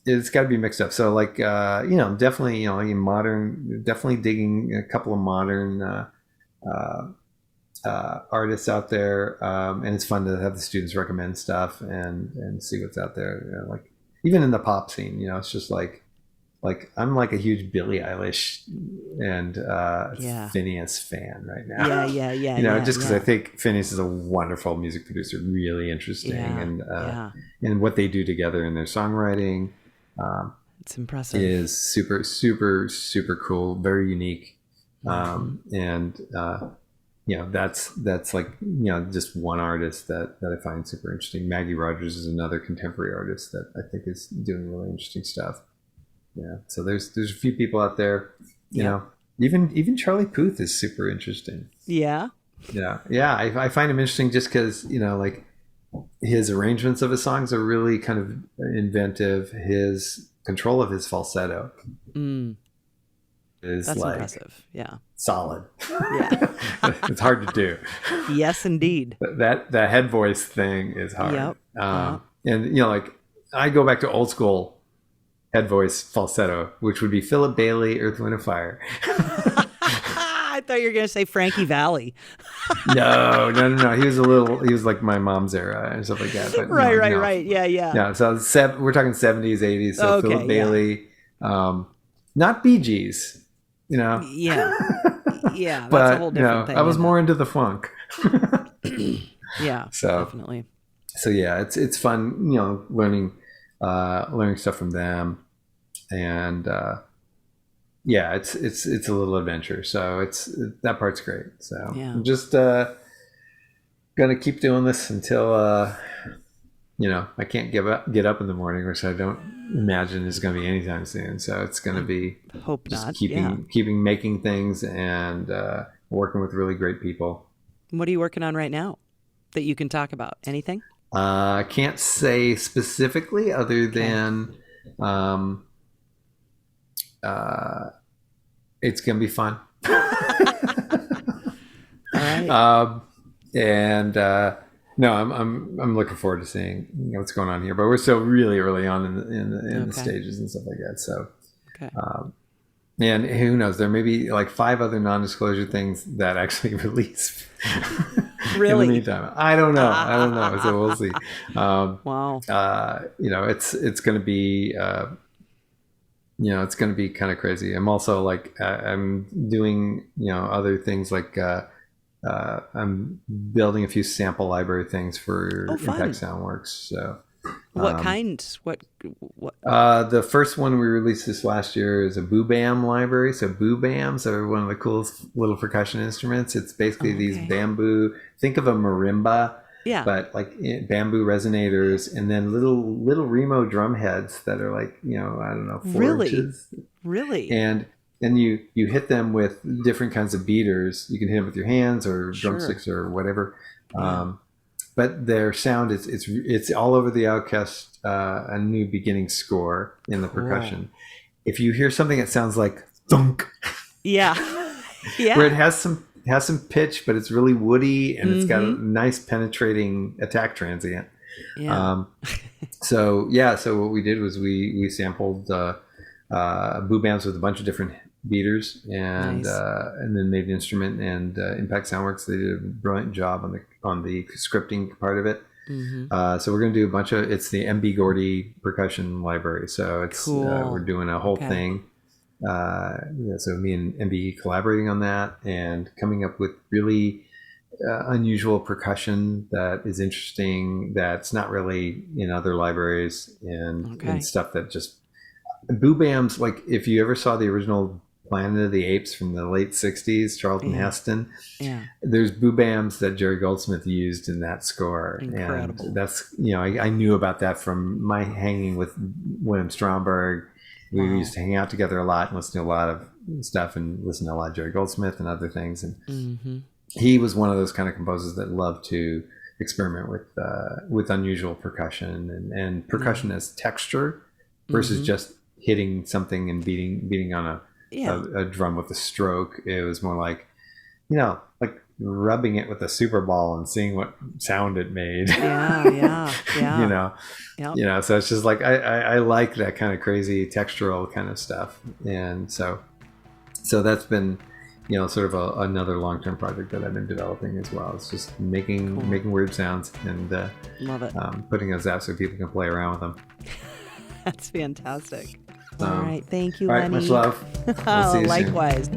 it's got to be mixed up. So like definitely modern, definitely digging a couple of modern artists out there, and it's fun to have the students recommend stuff and see what's out there. Like even in the pop scene, it's just like I'm like a huge Billie Eilish and Phineas fan right now. Just because I think Phineas is a wonderful music producer, really interesting, and what they do together in their songwriting, it's impressive. Is super, super, super cool, very unique, and that's like just one artist that I find super interesting. Maggie Rogers is another contemporary artist that I think is doing really interesting stuff. So there's a few people out there, even Charlie Puth is super interesting. I find him interesting just because like his arrangements of his songs are really kind of inventive. His control of his falsetto is that's like impressive. Solid. It's hard to do. Yes, indeed. That head voice thing is hard. And like I go back to old school head voice falsetto, which would be Philip Bailey, Earth, Wind & Fire. I thought you were going to say Frankie Valli. No. He was like my mom's era and stuff like that. But right. Yeah. No, so we're talking 70s, 80s. So okay, Philip Bailey, not Bee Gees, Yeah. But that's a whole different thing. I was more into the funk. So definitely. So it's fun, learning stuff from them, and it's a little adventure, so that part's great. So I'm just gonna keep doing this until I can't get up in the morning, which I don't imagine is gonna be anytime soon. So it's gonna be keeping making things and working with really great people. What are you working on right now that you can talk about? Anything? I can't say specifically other than it's gonna be fun. All right. No, I'm looking forward to seeing what's going on here, but we're still really early on in the stages and stuff like that. So, and who knows? There may be like 5 other non-disclosure things that actually release. Really? In the meantime, I don't know. So we'll see. Wow. It's going to be, it's going to be kind of crazy. I'm also like, I'm doing, other things like, I'm building a few sample library things for Impact Soundworks. So, what kind? What? The first one we released this last year is a boobam library. So boobams are one of the coolest little percussion instruments. It's basically these bamboo. Think of a marimba, but like bamboo resonators, and then little Remo drum heads that are like I don't know 4 inches. Really? And and you hit them with different kinds of beaters. You can hit them with your hands or Sure. drumsticks or whatever. Yeah. But their sound it's all over the Outcast A New Beginning score in the percussion. If you hear something that sounds like thunk, Yeah. Yeah. where it has some pitch, but it's really woody and it's got a nice penetrating attack transient. Yeah. So what we did was we sampled boo bams with a bunch of different beaters and then made an instrument, and Impact Soundworks, they did a brilliant job on the scripting part of it. So we're going to do a bunch of, it's the MB Gordy percussion library. So it's Cool. We're doing a whole thing. So me and MB collaborating on that and coming up with really unusual percussion that is interesting, that's not really in other libraries, and stuff that just boo bams. Like if you ever saw the original Planet of the Apes from the late 60s, Charlton Heston, there's boo bams that Jerry Goldsmith used in that score. Incredible. And that's, I knew about that from my hanging with William Stromberg. We used to hang out together a lot and listen to a lot of stuff and listen to a lot of Jerry Goldsmith and other things. And he was one of those kind of composers that loved to experiment with unusual percussion and percussion as texture versus just hitting something and beating on a drum with a stroke. It was more like, like rubbing it with a super ball and seeing what sound it made. Yeah. So it's just like I like that kind of crazy textural kind of stuff. And so that's been sort of another long-term project that I've been developing as well. It's just making weird sounds and love it. Putting those out so people can play around with them. That's fantastic. All right, thank you, all right, Lennie. much love. We'll see you soon. Likewise.